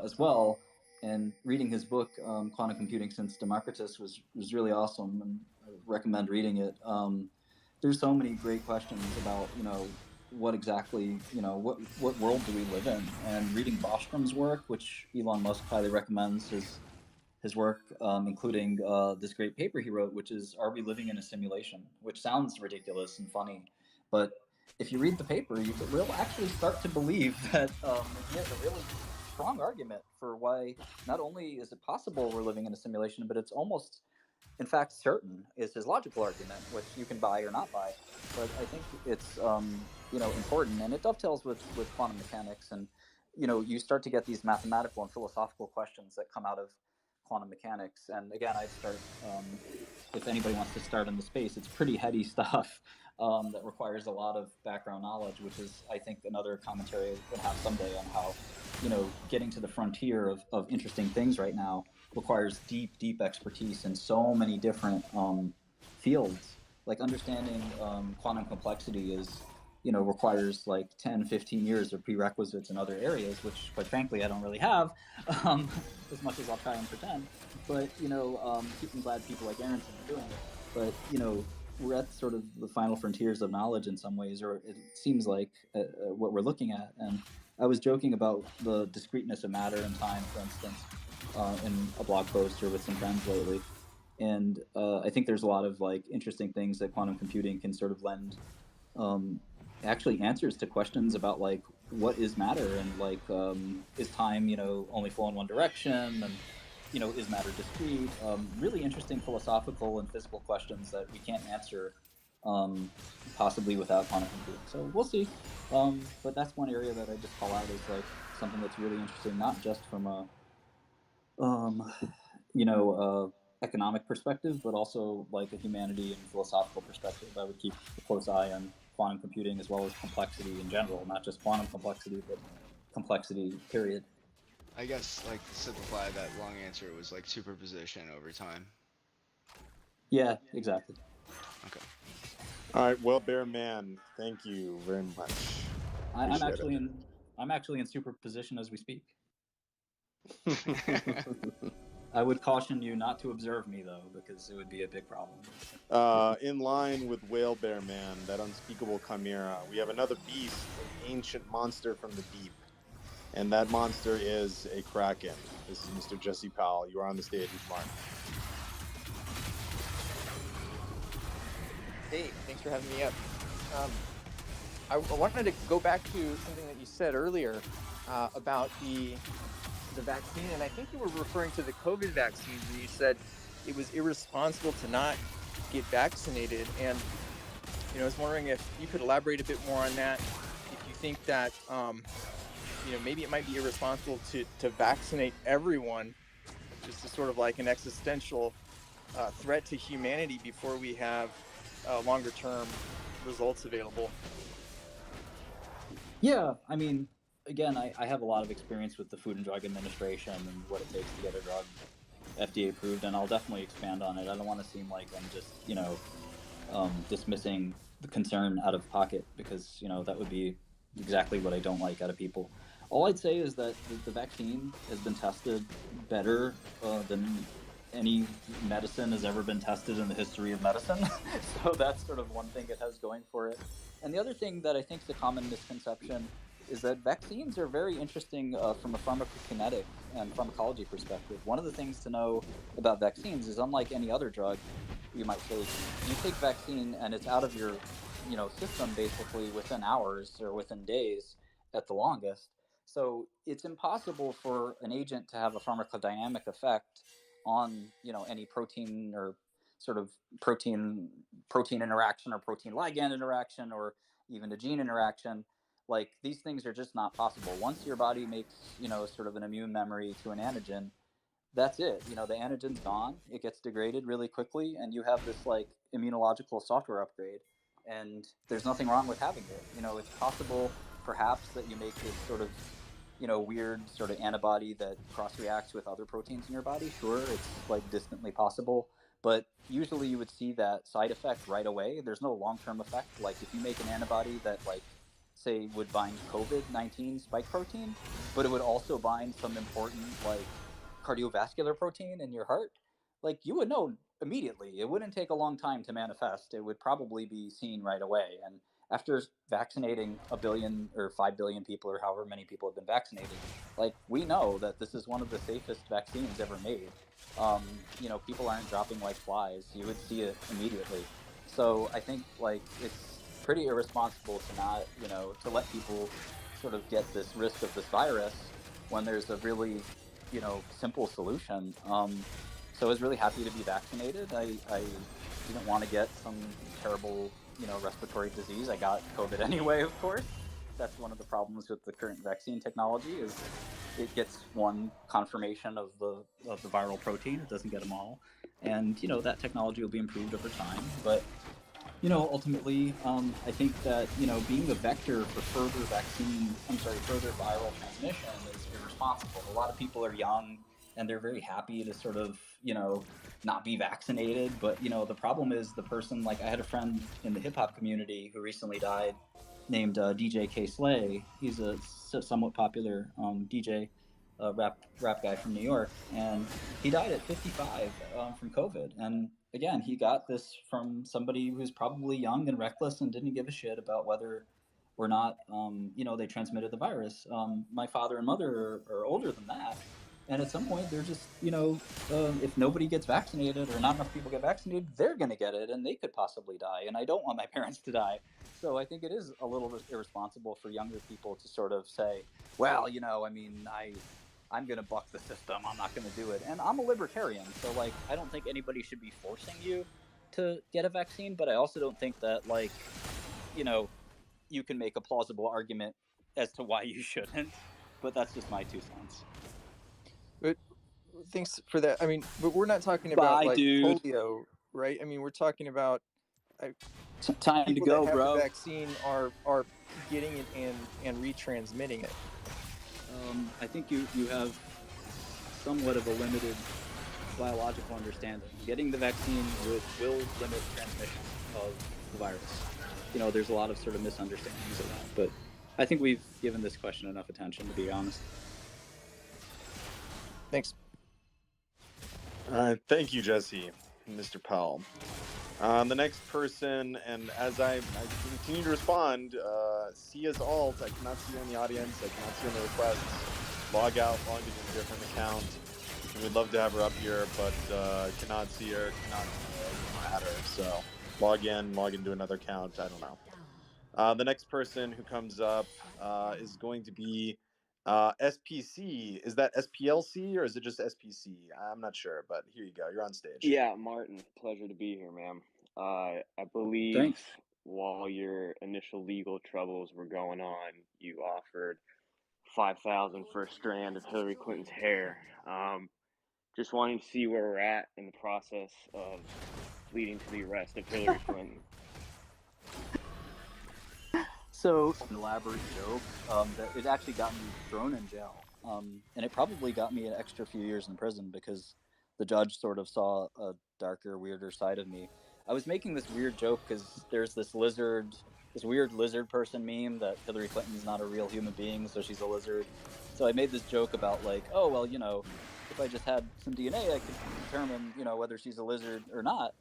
as well. And reading his book, Quantum Computing Since Democritus, was really awesome, and I recommend reading it. There's so many great questions about what exactly what world do we live in, and reading Bostrom's work, which Elon Musk highly recommends his work, including this great paper he wrote, which is "Are We Living in a Simulation?" Which sounds ridiculous and funny, but if you read the paper, you will actually start to believe that he has a really strong argument for why not only is it possible we're living in a simulation, but it's almost, in fact, certain, is his logical argument, which you can buy or not buy. But I think it's important, and it dovetails with quantum mechanics, and you start to get these mathematical and philosophical questions that come out of quantum mechanics. And again, I'd start, if anybody wants to start in the space, it's pretty heady stuff that requires a lot of background knowledge, which is, I think, another commentary I'm going to have someday on how getting to the frontier of interesting things right now requires deep expertise in so many different fields. Like understanding quantum complexity is requires like 10-15 years of prerequisites in other areas, which quite frankly I don't really have, as much as I'll try and pretend. But I'm glad people like Aronson are doing it. But we're at sort of the final frontiers of knowledge in some ways, or it seems like what we're looking at. And I was joking about the discreteness of matter and time, for instance, in a blog post or with some friends lately. And I think there's a lot of like interesting things that quantum computing can sort of lend actually answers to questions about like what is matter, and like is time only flow in one direction, and is matter discrete? Really interesting philosophical and physical questions that we can't answer possibly without quantum computing. So we'll see. But that's one area that I just call out as like something that's really interesting, not just from a economic perspective, but also like a humanity and philosophical perspective. I would keep a close eye on quantum computing as well as complexity in general, not just quantum complexity, but complexity, period. I guess, like, to simplify that long answer, it was like superposition over time. Yeah, exactly. Okay. All right, well, Bear Man, thank you very much. I'm actually in superposition as we speak. I would caution you not to observe me, though, because it would be a big problem. In line with Whale Bear Man, that unspeakable chimera, we have another beast, an ancient monster from the deep. And that monster is a Kraken. This is Mr. Jesse Powell. You are on the stage with Mark. Hey, thanks for having me up. I wanted to go back to something that you said earlier about the vaccine, and I think you were referring to the COVID vaccine, and you said it was irresponsible to not get vaccinated. And I was wondering if you could elaborate a bit more on that. If you think that maybe it might be irresponsible to vaccinate everyone, just as sort of like an existential threat to humanity before we have longer term results available. Yeah, I mean, again, I have a lot of experience with the Food and Drug Administration and what it takes to get a drug FDA approved, and I'll definitely expand on it. I don't want to seem like I'm just, dismissing the concern out of pocket, because, that would be exactly what I don't like out of people. All I'd say is that the vaccine has been tested better than any medicine has ever been tested in the history of medicine. So that's sort of one thing it has going for it. And the other thing that I think is a common misconception is that vaccines are very interesting from a pharmacokinetic and pharmacology perspective. One of the things to know about vaccines is, unlike any other drug you might take, you take vaccine and it's out of your system basically within hours or within days at the longest. So it's impossible for an agent to have a pharmacodynamic effect on any protein or sort of protein interaction or protein ligand interaction or even a gene interaction like these things are just not possible. Once your body makes, sort of an immune memory to an antigen, that's it. The antigen's gone. It gets degraded really quickly, and you have this like immunological software upgrade. And there's nothing wrong with having it. It's possible, perhaps, that you make this sort of, weird sort of antibody that cross-reacts with other proteins in your body. Sure, it's like distantly possible, but usually you would see that side effect right away. There's no long-term effect. Like if you make an antibody that, like, say, would bind COVID-19 spike protein, but it would also bind some important, like, cardiovascular protein in your heart, like, you would know immediately. It wouldn't take a long time to manifest. It would probably be seen right away. And after vaccinating 1 billion or 5 billion people, or however many people have been vaccinated, like, we know that this is one of the safest vaccines ever made. People aren't dropping like flies. You would see it immediately. So I think, like, it's pretty irresponsible to not, to let people sort of get this risk of this virus when there's a really, simple solution. So I was really happy to be vaccinated. I didn't want to get some terrible, respiratory disease. I got COVID anyway, of course. That's one of the problems with the current vaccine technology, is it gets one conformation of the viral protein. It doesn't get them all. And, that technology will be improved over time. But, ultimately, I think that, being a vector for further viral transmission is irresponsible. A lot of people are young and they're very happy to sort of, not be vaccinated. But, the problem is the person, like, I had a friend in the hip hop community who recently died named DJ K Slay. He's a somewhat popular DJ, rap guy from New York, and he died at 55 from COVID. And again, he got this from somebody who's probably young and reckless and didn't give a shit about whether or not, they transmitted the virus. My father and mother are older than that. And at some point, they're just, if nobody gets vaccinated or not enough people get vaccinated, they're going to get it and they could possibly die. And I don't want my parents to die. So I think it is a little irresponsible for younger people to sort of say, well, I'm going to buck the system. I'm not going to do it. And I'm a libertarian. So, like, I don't think anybody should be forcing you to get a vaccine. But I also don't think that, like, you can make a plausible argument as to why you shouldn't. But that's just my 2 cents. But thanks for that. I mean, but we're not talking about polio, right? I mean, we're talking about time people to go, that have bro. the vaccine are getting it and retransmitting it. I think you have somewhat of a limited biological understanding. Getting the vaccine will limit transmission of the virus. There's a lot of sort of misunderstandings of that, but I think we've given this question enough attention, to be honest. Thanks. Thank you, Jesse, Mr. Powell. The next person, and as I continue to respond, see as alt. I cannot see you in the audience. I cannot see you in the requests. Log out, log into a different account. And we'd love to have her up here, but cannot see her, cannot add her. So log into another account. I don't know. The next person who comes up is going to be SPC. Is that SPLC or is it just SPC? I'm not sure, but here you go. You're on stage. Yeah, Martin, pleasure to be here, man. I believe Thanks. While your initial legal troubles were going on, you offered 5,000 for a strand of Hillary Clinton's hair. Just wanting to see where we're at in the process of leading to the arrest of Hillary Clinton. So, an elaborate joke that it actually got me thrown in jail. And it probably got me an extra few years in prison because the judge sort of saw a darker, weirder side of me. I was making this weird joke because there's this weird lizard person meme that Hillary Clinton's not a real human being, so she's a lizard. So I made this joke about, like, oh, well, if I just had some DNA, I could determine, whether she's a lizard or not.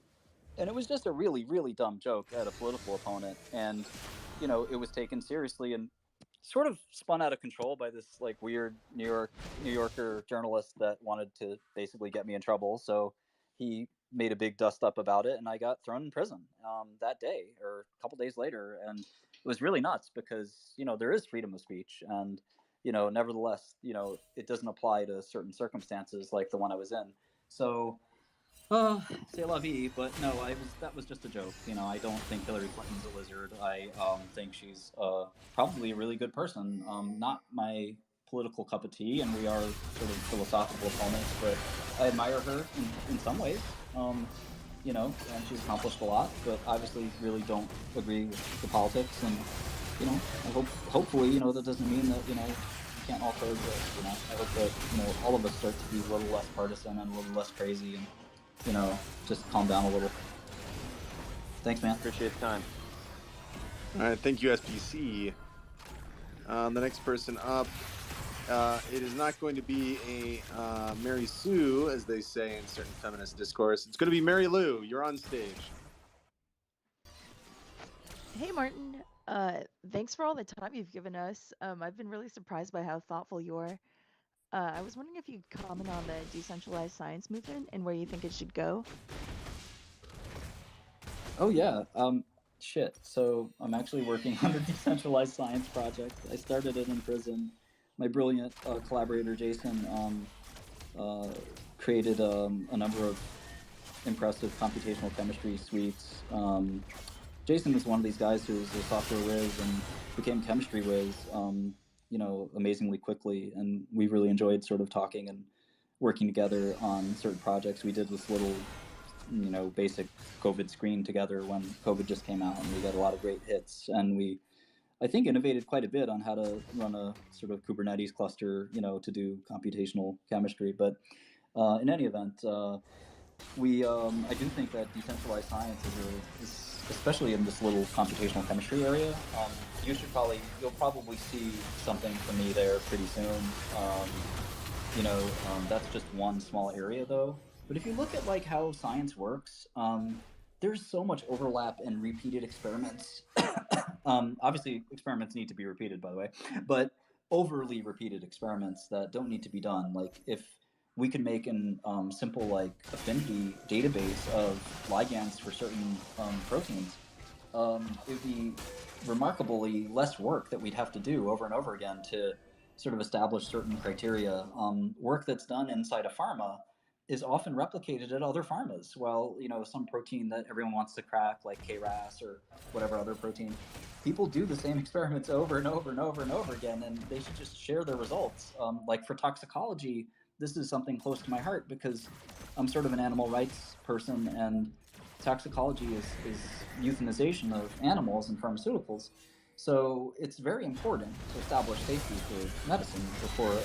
And it was just a really, really dumb joke at a political opponent. And, it was taken seriously and sort of spun out of control by this, like, weird New Yorker journalist that wanted to basically get me in trouble. So he made a big dust up about it, and I got thrown in prison that day or a couple days later. And it was really nuts because, there is freedom of speech. And, nevertheless, it doesn't apply to certain circumstances like the one I was in. So C'est la vie, but no, that was just a joke. I don't think Hillary Clinton's a lizard. I think she's probably a really good person. Not my political cup of tea, and we are sort of philosophical opponents, but I admire her in some ways. And she's accomplished a lot, but obviously really don't agree with the politics. And hopefully, that doesn't mean that you can't all coexist. I hope that all of us start to be a little less partisan and a little less crazy, and just calm down a little. Thanks, man. Appreciate the time. All right, thank you, SPC. The next person up, it is not going to be a Mary Sue, as they say in certain feminist discourse. It's going to be Mary Lou. You're on stage. Hey, Martin. Thanks for all the time you've given us. I've been really surprised by how thoughtful you are. I was wondering if you'd comment on the decentralized science movement and where you think it should go. Oh yeah. Shit. So I'm actually working on a decentralized science project. I started it in prison. My brilliant collaborator Jason created a number of impressive computational chemistry suites. Jason was one of these guys who was a software whiz and became chemistry whiz, amazingly quickly. And we really enjoyed sort of talking and working together on certain projects. We did this little, basic COVID screen together when COVID just came out, and we got a lot of great hits. And we, I think, innovated quite a bit on how to run a sort of Kubernetes cluster, to do computational chemistry. But in any event, I do think that decentralized science is especially in this little computational chemistry area. You'll probably see something from me there pretty soon. That's just one small area though. But if you look at like how science works, there's so much overlap and repeated experiments. Obviously, experiments need to be repeated, by the way, but overly repeated experiments that don't need to be done. Like if we could make an simple like affinity database of ligands for certain proteins, it would be remarkably less work that we'd have to do over and over again to sort of establish certain criteria. Work that's done inside a pharma is often replicated at other pharmas. Well, some protein that everyone wants to crack, like KRAS or whatever other protein, people do the same experiments over and over and over and over again, and they should just share their results. Like for toxicology, this is something close to my heart because I'm sort of an animal rights person, and toxicology is euthanization of animals and pharmaceuticals. So it's very important to establish safety for medicine before,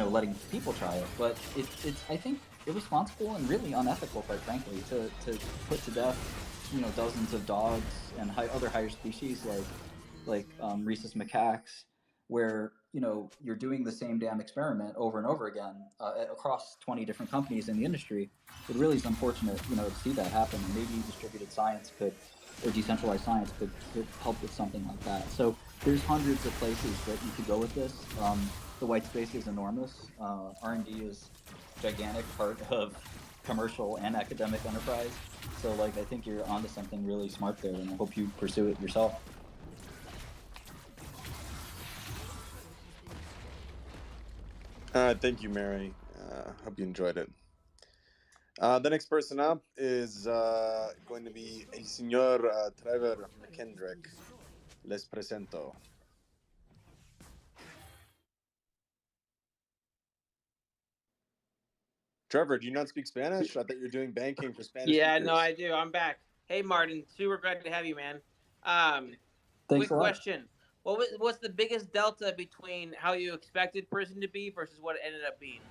letting people try it. But it's I think irresponsible and really unethical, quite frankly, to put to death, dozens of dogs and other higher species like rhesus macaques, where you're doing the same damn experiment over and over again across 20 different companies in the industry. It really is unfortunate, to see that happen. And maybe distributed science or decentralized science could help with something like that. So there's hundreds of places that you could go with this. The white space is enormous. R&D is gigantic part of commercial and academic enterprise. So I think you're onto something really smart there, and I hope you pursue it yourself. Thank you, Mary. Hope you enjoyed it. The next person up is going to be El Señor Trevor McKendrick. Les presento. Trevor, do you not speak Spanish? I thought you were doing banking for Spanish Yeah, speakers. no, I do. I'm back. Hey, Martin. Super glad to have you, man. Thanks Quick a lot. question. What's the biggest delta between how you expected person to be versus what it ended up being?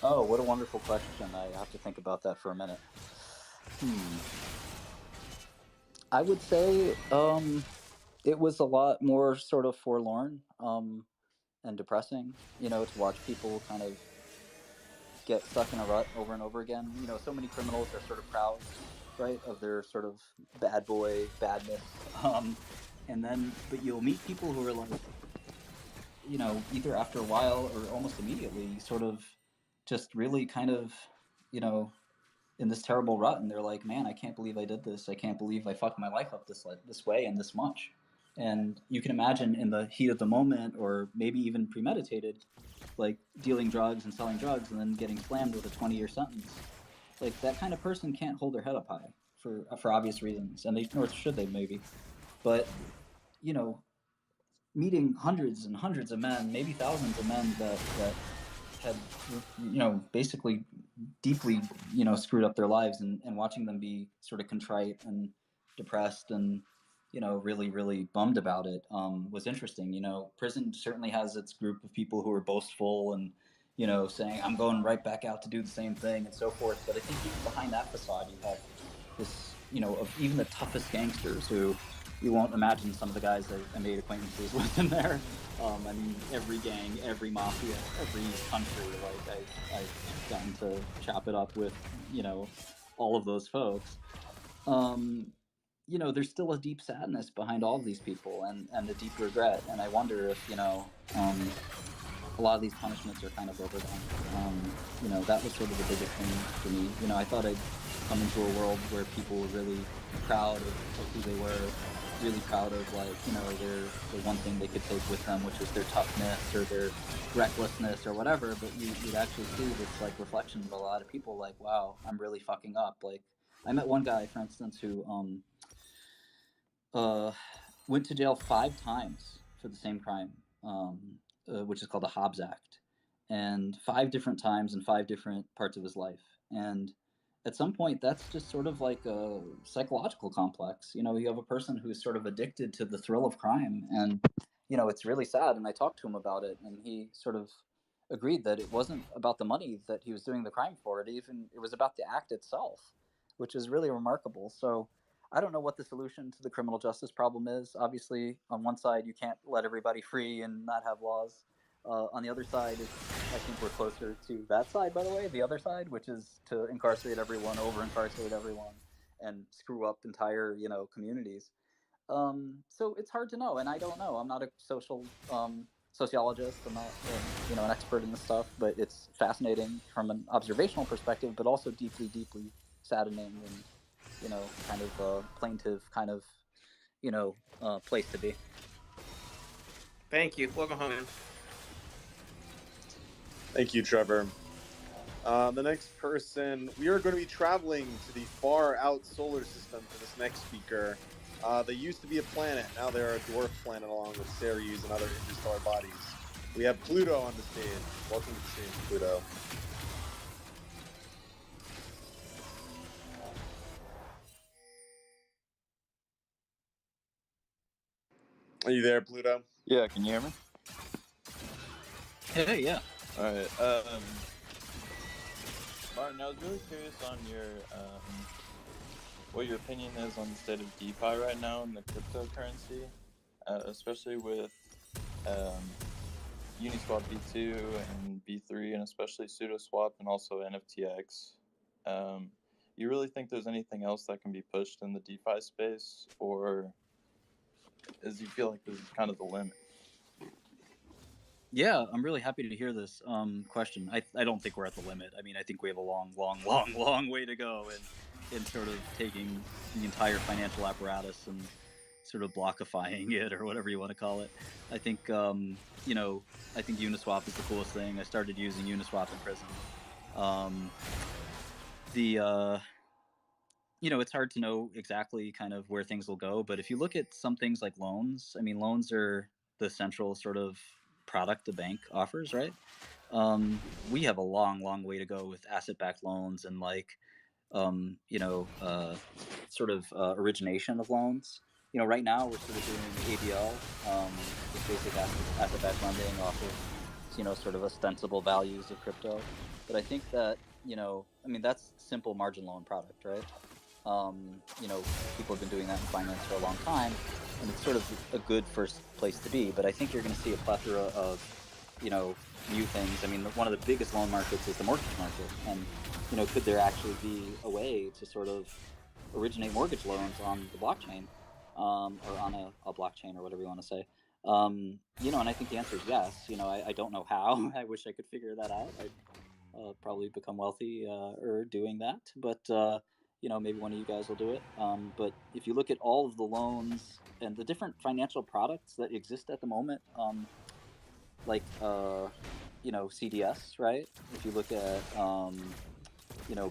Oh, what a wonderful question. I have to think about that for a minute. I would say it was a lot more sort of forlorn and depressing, to watch people kind of get stuck in a rut over and over again. So many criminals are sort of proud, right, of their sort of bad boy badness. But you'll meet people who are like, either after a while or almost immediately sort of just really kind of, in this terrible rut, and they're like, man, I can't believe I did this. I can't believe I fucked my life up this way and this much. And you can imagine in the heat of the moment, or maybe even premeditated, like dealing drugs and selling drugs and then getting slammed with a 20-year sentence. Like that kind of person can't hold their head up high for obvious reasons, and nor should they maybe. But you know, meeting hundreds and hundreds of men, maybe thousands of men that had basically deeply screwed up their lives, and watching them be sort of contrite and depressed and really really bummed about it was interesting. Prison certainly has its group of people who are boastful and saying I'm going right back out to do the same thing and so forth, but I think even behind that facade you have this of even the toughest gangsters who you won't imagine some of the guys I made acquaintances with in there. I mean, every gang, every mafia, every country, like I've gotten to chop it up with, all of those folks. There's still a deep sadness behind all of these people and a deep regret. And I wonder if, a lot of these punishments are kind of overdone. That was sort of the biggest thing for me. I thought I'd come into a world where people were really proud of who they were, really proud of the one thing they could take with them, which was their toughness or their recklessness or whatever. But you'd actually see this reflection of a lot of people, like, wow, I'm really fucking up. Like, I met one guy, for instance, who went to jail 5 times for the same crime, which is called the Hobbs Act, and 5 different times in 5 different parts of his life. And at some point, that's just sort of like a psychological complex. You have a person who's sort of addicted to the thrill of crime, and it's really sad. And I talked to him about it, and he sort of agreed that it wasn't about the money that he was doing the crime for. It was about the act itself, which is really remarkable. So I don't know what the solution to the criminal justice problem is. Obviously, on one side, you can't let everybody free and not have laws. On the other side, I think we're closer to that side, by the way, the other side, which is to incarcerate everyone, over-incarcerate everyone, and screw up entire, communities. So it's hard to know, and I don't know. I'm not a sociologist. I'm not, an expert in this stuff, but it's fascinating from an observational perspective, but also deeply, deeply saddening and, kind of plaintive kind of, place to be. Thank you. Welcome home, man. Thank you, Trevor. The next person, we are going to be traveling to the far out solar system for this next speaker. They used to be a planet, now they're a dwarf planet along with Ceres and other interstellar bodies. We have Pluto on the stage. Welcome to the stage, Pluto. Are you there, Pluto? Yeah, can you hear me? Hey, yeah. All right. Martin, I was really curious on your what your opinion is on the state of DeFi right now in the cryptocurrency, especially with Uniswap V2 and V3, and especially SudoSwap and also NFTX. You really think there's anything else that can be pushed in the DeFi space, or does you feel like this is kind of the limit? Yeah, I'm really happy to hear this question. I don't think we're at the limit. I mean, I think we have a long way to go in sort of taking the entire financial apparatus and sort of blockifying it, or whatever you want to call it. I think I think Uniswap is the coolest thing. I started using Uniswap in prison. It's hard to know exactly kind of where things will go, but if you look at some things like loans, I mean, loans are the central sort of product the bank offers, right? We have a long way to go with asset-backed loans and sort of origination of loans. Right now we're sort of doing ABL, just basic asset-backed lending off of, sort of ostensible values of crypto. But I think that, that's simple margin loan product, right? People have been doing that in finance for a long time, and it's sort of a good first place to be. But I think you're going to see a plethora of, new things. I mean, one of the biggest loan markets is the mortgage market, and could there actually be a way to sort of originate mortgage loans on the blockchain, or on a blockchain, or whatever you want to say? And I think the answer is yes. I don't know how. I wish I could figure that out. I'd probably become wealthy or doing that, but maybe one of you guys will do it. But if you look at all of the loans and the different financial products that exist at the moment, like CDS, right? If you look at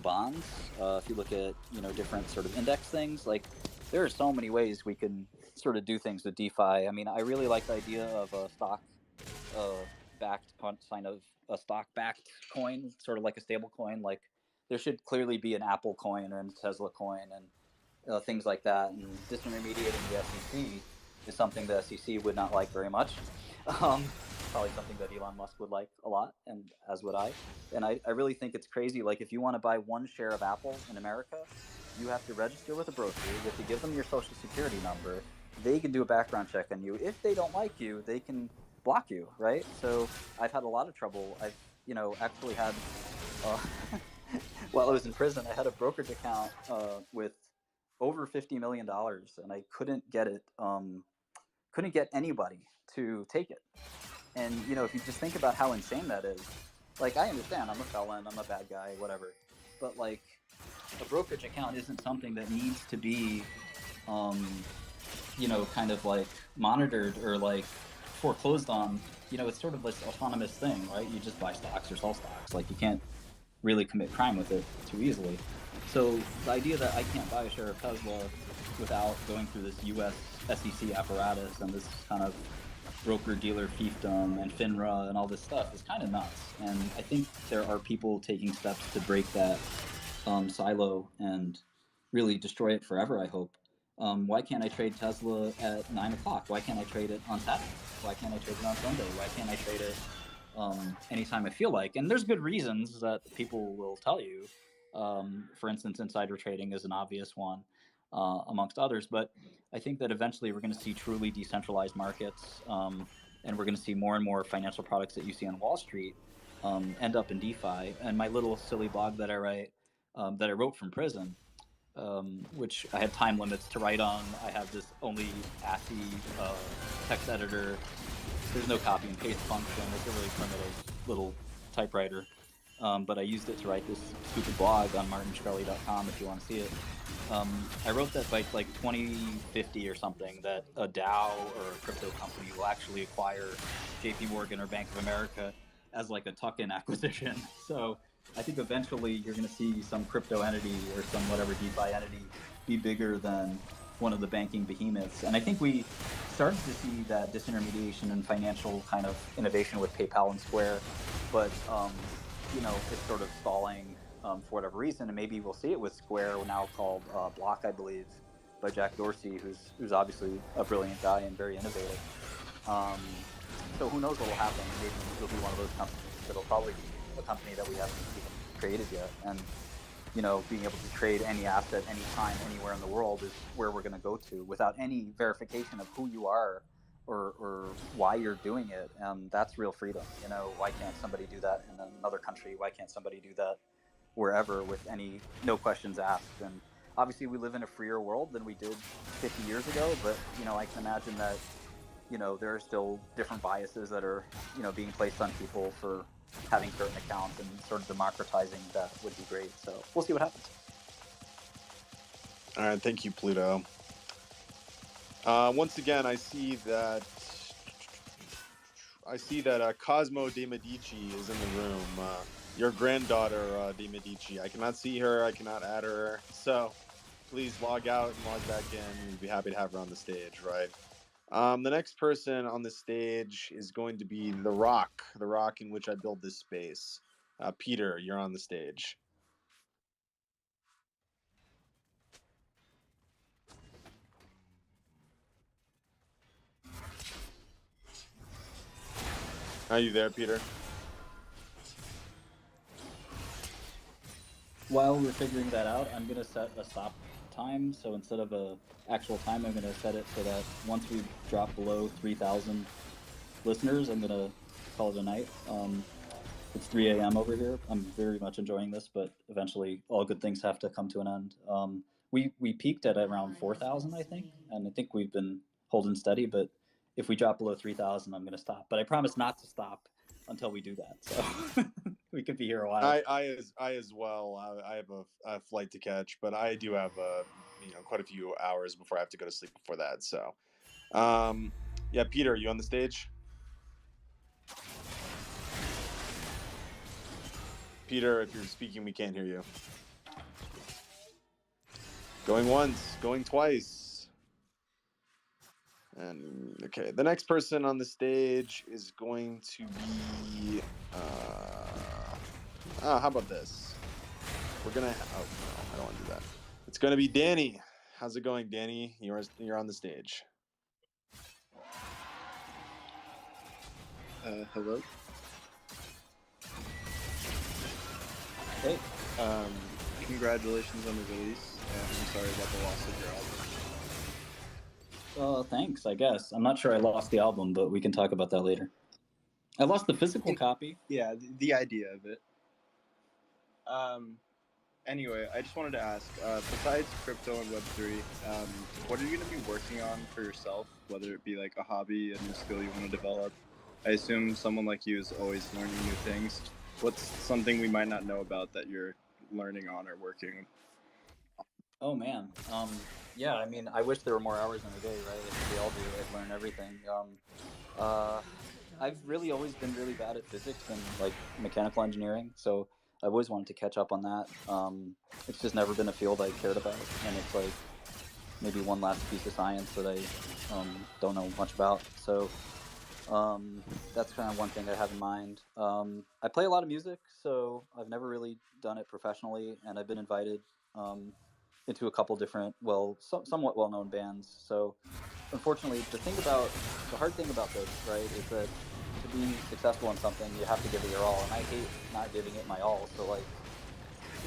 bonds, if you look at different sort of index things, like there are so many ways we can sort of do things with DeFi. I mean, I really like the idea of a stock backed sign of a stock backed coin, sort of like a stable coin. Like there should clearly be an Apple coin and a Tesla coin and things like that. And disintermediating the SEC is something the SEC would not like very much. Probably something that Elon Musk would like a lot, and as would I. And I really think it's crazy. Like if you want to buy one share of Apple in America, you have to register with a broker. You have to give them your social security number. They can do a background check on you. If they don't like you, they can block you, right? So I've had a lot of trouble. I've actually had while I was in prison, I had a brokerage account with over $50 million, and I couldn't get it. Couldn't get anybody to take it. And if you just think about how insane that is, like I understand I'm a felon, I'm a bad guy, whatever, but like a brokerage account isn't something that needs to be, kind of like monitored or like foreclosed on. It's sort of this autonomous thing, right? You just buy stocks or sell stocks. Like you can't really commit crime with it too easily. So the idea that I can't buy a share of Tesla without going through this U.S. SEC apparatus and this kind of broker-dealer fiefdom and FINRA and all this stuff is kind of nuts. And I think there are people taking steps to break that silo and really destroy it forever, I hope. Why can't I trade Tesla at 9 o'clock? Why can't I trade it on Saturday? Why can't I trade it on Sunday? Why can't I trade it anytime I feel like? And there's good reasons that people will tell you. For instance, insider trading is an obvious one, amongst others. But I think that eventually we're going to see truly decentralized markets, and we're going to see more and more financial products that you see on Wall Street end up in DeFi. And my little silly blog that I write, that I wrote from prison, which I had time limits to write on. I have this only ASCII text editor. There's no copy and paste function. It's a really primitive little typewriter. But I used it to write this stupid blog on martinshkreli.com if you want to see it. I wrote that by like 2050 or something, that a DAO or a crypto company will actually acquire JP Morgan or Bank of America as like a tuck-in acquisition. So I think eventually you're going to see some crypto entity or some whatever DeFi entity be bigger than one of the banking behemoths. And I think we started to see that disintermediation and financial kind of innovation with PayPal and Square, but it's sort of stalling for whatever reason, and maybe we'll see it with Square, now called Block, I believe, by Jack Dorsey, who's obviously a brilliant guy and very innovative. So who knows what will happen? Maybe it'll be one of those companies. It'll probably be a company that we haven't even created yet, and being able to trade any asset, anytime, anywhere in the world is where we're going to go to without any verification of who you are or why you're doing it. That's real freedom. Why can't somebody do that in another country? Why can't somebody do that wherever with no questions asked? And obviously we live in a freer world than we did 50 years ago, but I can imagine that there are still different biases that are being placed on people for having certain accounts, and sort of democratizing that would be great. So we'll see what happens. All right, thank you, Pluto. Once again, I see that Cosmo de Medici is in the room. Your granddaughter, de Medici. I cannot see her. I cannot add her. So please log out and log back in. We'd be happy to have her on the stage, right? The next person on the stage is going to be the rock in which I build this space. Peter, you're on the stage. Are you there, Peter? While we're figuring that out, I'm going to set a stop time. So instead of a actual time, I'm going to set it so that once we drop below 3,000 listeners, I'm going to call it a night. It's 3 a.m. over here. I'm very much enjoying this, but eventually all good things have to come to an end. We peaked at around 4,000, I think, and I think we've been holding steady. But if we drop below 3,000, I'm going to stop. But I promise not to stop until we do that. So we could be here a while. I as well. I have a flight to catch, but I do have quite a few hours before I have to go to sleep before that. So, yeah, Peter, are you on the stage? Peter, if you're speaking, we can't hear you. Going once, going twice. And okay, the next person on the stage is going to be how about this? We're gonna oh no, I don't want to do that. It's gonna be Danny. How's it going, Danny? You're on the stage. Hello. Hey. Congratulations on the release, and I'm sorry about the loss of your album. Thanks, I guess. I'm not sure I lost the album, but we can talk about that later. I lost the physical copy. Yeah, the idea of it. Anyway, I just wanted to ask, besides crypto and Web3, what are you going to be working on for yourself, whether it be like a hobby, a new skill you want to develop? I assume someone like you is always learning new things. What's something we might not know about that you're learning on or working on? Oh man, yeah. I mean, I wish there were more hours in a day, right? I think we all do. I'd learn everything. I've really always been really bad at physics and like mechanical engineering, so I've always wanted to catch up on that. It's just never been a field I cared about, and it's like maybe one last piece of science that I don't know much about. So that's kind of one thing I have in mind. I play a lot of music, so I've never really done it professionally, and I've been invited into a couple different, somewhat well-known bands. So unfortunately, the hard thing about this, right, is that to be successful in something, you have to give it your all, and I hate not giving it my all. So like,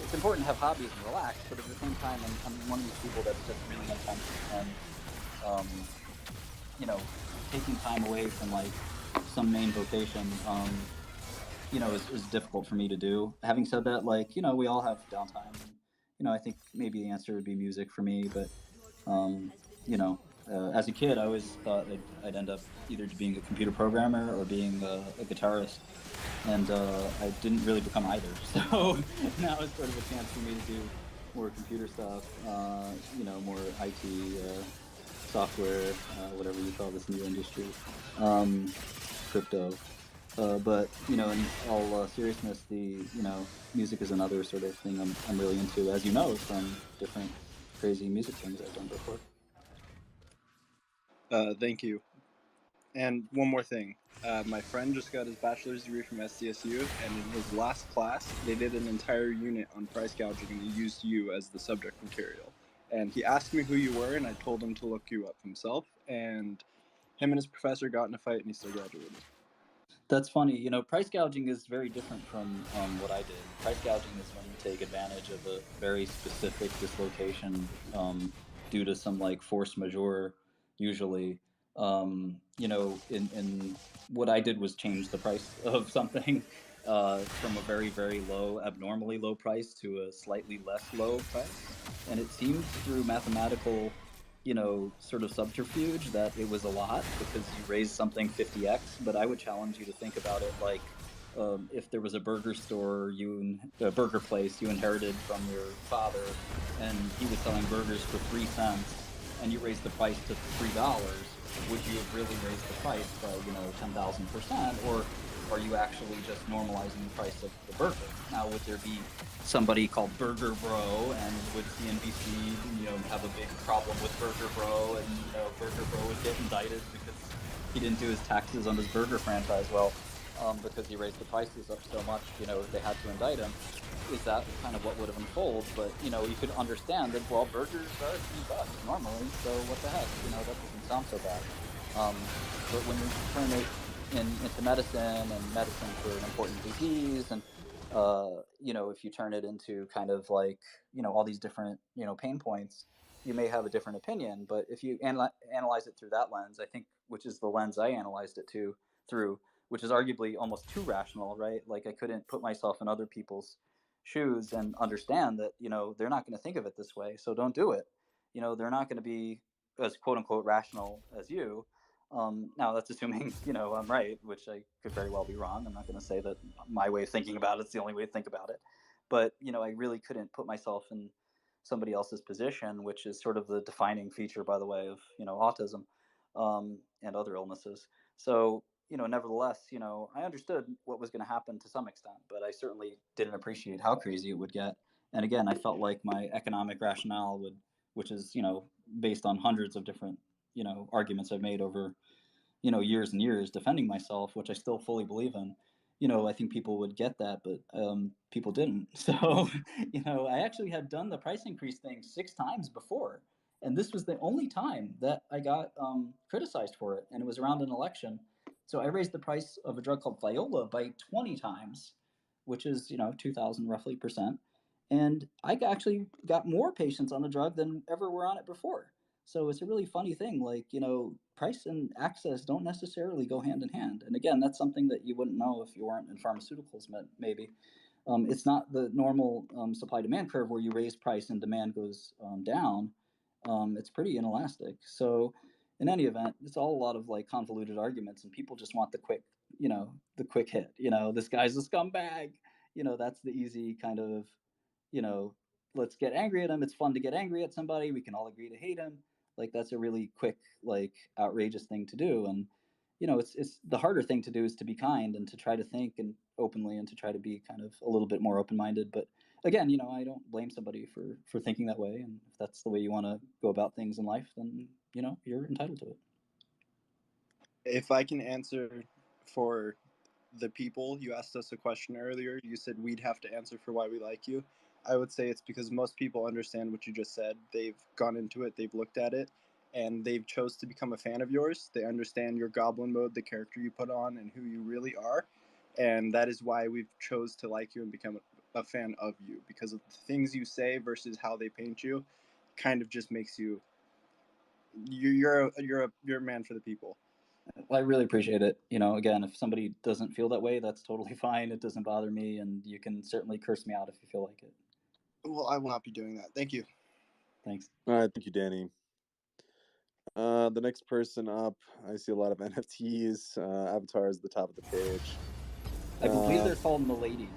it's important to have hobbies and relax, but at the same time, I'm one of these people that's just really intense, and taking time away from like some main vocation, is difficult for me to do. Having said that, like, we all have downtime, and I think maybe the answer would be music for me, but as a kid, I always thought I'd end up either being a computer programmer or being a guitarist, and I didn't really become either. So now it's sort of a chance for me to do more computer stuff, more IT, software, whatever you call this new industry, crypto. But in all seriousness, the music is another sort of thing I'm really into, as you know, from different crazy music things I've done before. Thank you. And one more thing. My friend just got his bachelor's degree from SDSU, and in his last class, they did an entire unit on price gouging, and he used you as the subject material. And he asked me who you were, and I told him to look you up himself. And him and his professor got in a fight, and he still graduated. That's funny. Price gouging is very different from what I did. Price gouging is when you take advantage of a very specific dislocation due to some like force majeure, usually. In what I did was change the price of something from a very, very low, abnormally low price to a slightly less low price. And it seemed through mathematical sort of subterfuge that it was a lot because you raised something 50x, but I would challenge you to think about it like if there was a burger store, a burger place you inherited from your father, and he was selling burgers for 3 cents, and you raised the price to $3, would you have really raised the price by 10,000%, or are you actually just normalizing the price of the burger? Now, would there be somebody called Burger Bro, and would CNBC, have a big problem with Burger Bro, and Burger Bro would get indicted because he didn't do his taxes on his burger franchise well, because he raised the prices up so much, they had to indict him. Is that kind of what would have unfolded? But you could understand that, well, burgers are $3 normally, so what the heck, that doesn't sound so bad. But when you turn it into medicine, and medicine for an important disease, and if you turn it into kind of like all these different pain points, you may have a different opinion. But if you analyze it through that lens, I think, which is the lens I analyzed it through, which is arguably almost too rational, right? Like, I couldn't put myself in other people's shoes and understand that they're not going to think of it this way, so don't do it. They're not going to be as quote unquote rational as you. Now that's assuming, I'm right, which I could very well be wrong. I'm not going to say that my way of thinking about it's the only way to think about it. But, I really couldn't put myself in somebody else's position, which is sort of the defining feature, by the way, of, autism and other illnesses. So, nevertheless, I understood what was going to happen to some extent, but I certainly didn't appreciate how crazy it would get. And again, I felt like my economic rationale would, which is, based on hundreds of different, arguments I've made over, years and years defending myself, which I still fully believe in. I think people would get that, but people didn't. So, I actually had done the price increase thing 6 times before, and this was the only time that I got criticized for it, and it was around an election. So I raised the price of a drug called Viola by 20 times, which is 2,000 roughly percent, and I actually got more patients on the drug than ever were on it before. So it's a really funny thing, like, price and access don't necessarily go hand in hand. And again, that's something that you wouldn't know if you weren't in pharmaceuticals, maybe. It's not the normal supply demand curve where you raise price and demand goes down. It's pretty inelastic. So in any event, it's all a lot of like convoluted arguments, and people just want the quick, the quick hit. This guy's a scumbag. That's the easy kind of, you know, let's get angry at him. It's fun to get angry at somebody. We can all agree to hate him. Like that's a really quick, like outrageous thing to do. And it's the harder thing to do is to be kind and to try to think and openly and to try to be kind of a little bit more open-minded. But again, I don't blame somebody for thinking that way. And if that's the way you want to go about things in life, then you're entitled to it. If I can answer for the people, you asked us a question earlier. You said we'd have to answer for why we like you. I would say it's because most people understand what you just said. They've gone into it, they've looked at it, and they've chose to become a fan of yours. They understand your goblin mode, the character you put on, and who you really are. And that is why we've chose to like you and become a fan of you, because of the things you say versus how they paint you kind of just makes you you're a man for the people. Well, I really appreciate it. Again, if somebody doesn't feel that way, that's totally fine. It doesn't bother me, and you can certainly curse me out if you feel like it. Well, I will not be doing that. Thank you. Thanks. All right, thank you, Danny. The next person up, I see a lot of NFTs, avatars at the top of the page. I believe they're called Miladies.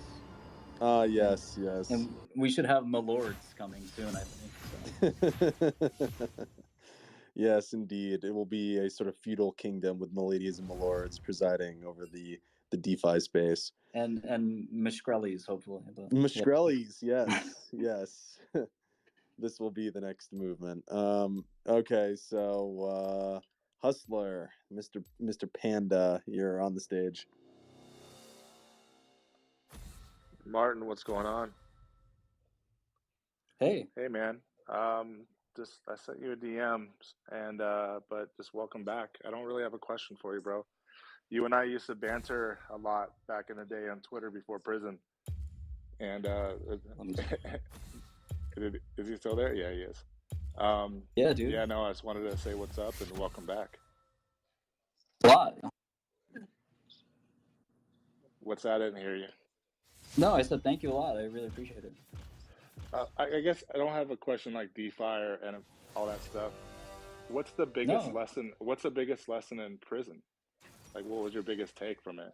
Yes. And we should have Milords coming soon, I think. So. Yes, indeed. It will be a sort of feudal kingdom with miladies and milords presiding over the DeFi space. And Mishkrellies, hopefully. Mishkrellies, yes. This will be the next movement. Okay, so Hustler, Mr. Panda, you're on the stage. Martin, what's going on? Hey, man. Just I sent you a DM, and but just welcome back. I don't really have a question for you, bro. You and I used to banter a lot back in the day on Twitter before prison. And is he still there? Yeah, he is. Yeah, dude. Yeah, no, I just wanted to say what's up and welcome back. What? What's that? I didn't hear you. No, I said thank you a lot. I really appreciate it. I guess I don't have a question like DeFi and all that stuff. What's the biggest lesson? What's the biggest lesson in prison? Like, what was your biggest take from it?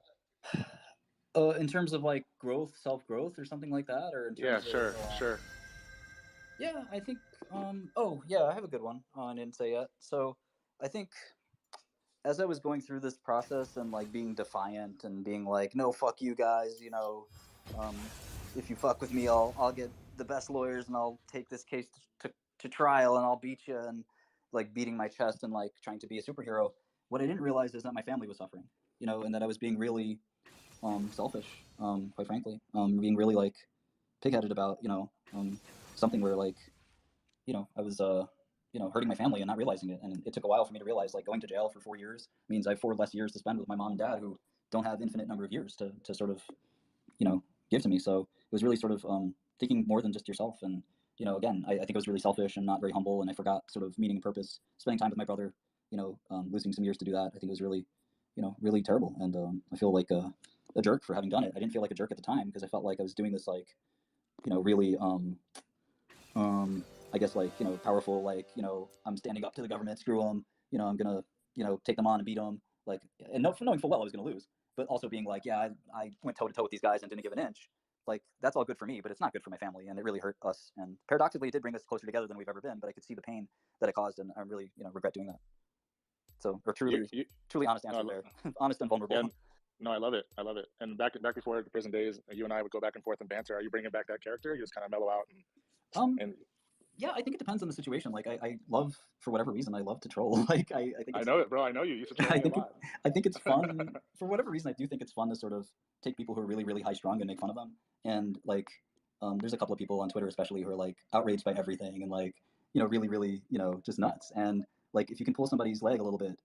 In terms of like growth, self-growth, or something like that, or in terms sure. Yeah, I think. Oh, yeah, I have a good one. I didn't say yet. So, I think as I was going through this process and like being defiant and being like, no, fuck you guys, if you fuck with me, I'll get the best lawyers and I'll take this case to trial and I'll beat you, and like beating my chest and like trying to be a superhero. What I didn't realize is that my family was suffering, and that I was being really selfish, quite frankly, being really like pigheaded about, something where like, I was, hurting my family and not realizing it. And it took a while for me to realize, like, going to jail for 4 years means I have 4 less years to spend with my mom and dad, who don't have infinite number of years to sort of, give to me. So it was really sort of thinking more than just yourself. And, again, I think I was really selfish and not very humble, and I forgot sort of meaning and purpose, spending time with my brother, losing some years to do that. I think it was really, really terrible. And I feel like a jerk for having done it. I didn't feel like a jerk at the time because I felt like I was doing this, like, really, I guess, like, powerful, like, I'm standing up to the government, screw them, I'm gonna, take them on and beat them, like, and knowing full well I was going to lose, but also being like, yeah, I went toe to toe with these guys and didn't give an inch. Like, that's all good for me, but it's not good for my family, and it really hurt us. And paradoxically, it did bring us closer together than we've ever been. But I could see the pain that it caused, and I really, regret doing that. So, or truly honest answer there, honest and vulnerable. Yeah, no, I love it. I love it. And back before the prison days, you and I would go back and forth and banter. Are you bringing back that character? You just kind of mellow out and yeah, I think it depends on the situation. Like, I love, for whatever reason, I love to troll. Like, I think I know it, bro. I know you. You used to troll me a lot. I think it's fun. For whatever reason, I do think it's fun to sort of take people who are really, really high strung and make fun of them. And like, there's a couple of people on Twitter, especially, who are like outraged by everything and like, really, really, just nuts. And like, if you can pull somebody's leg a little bit,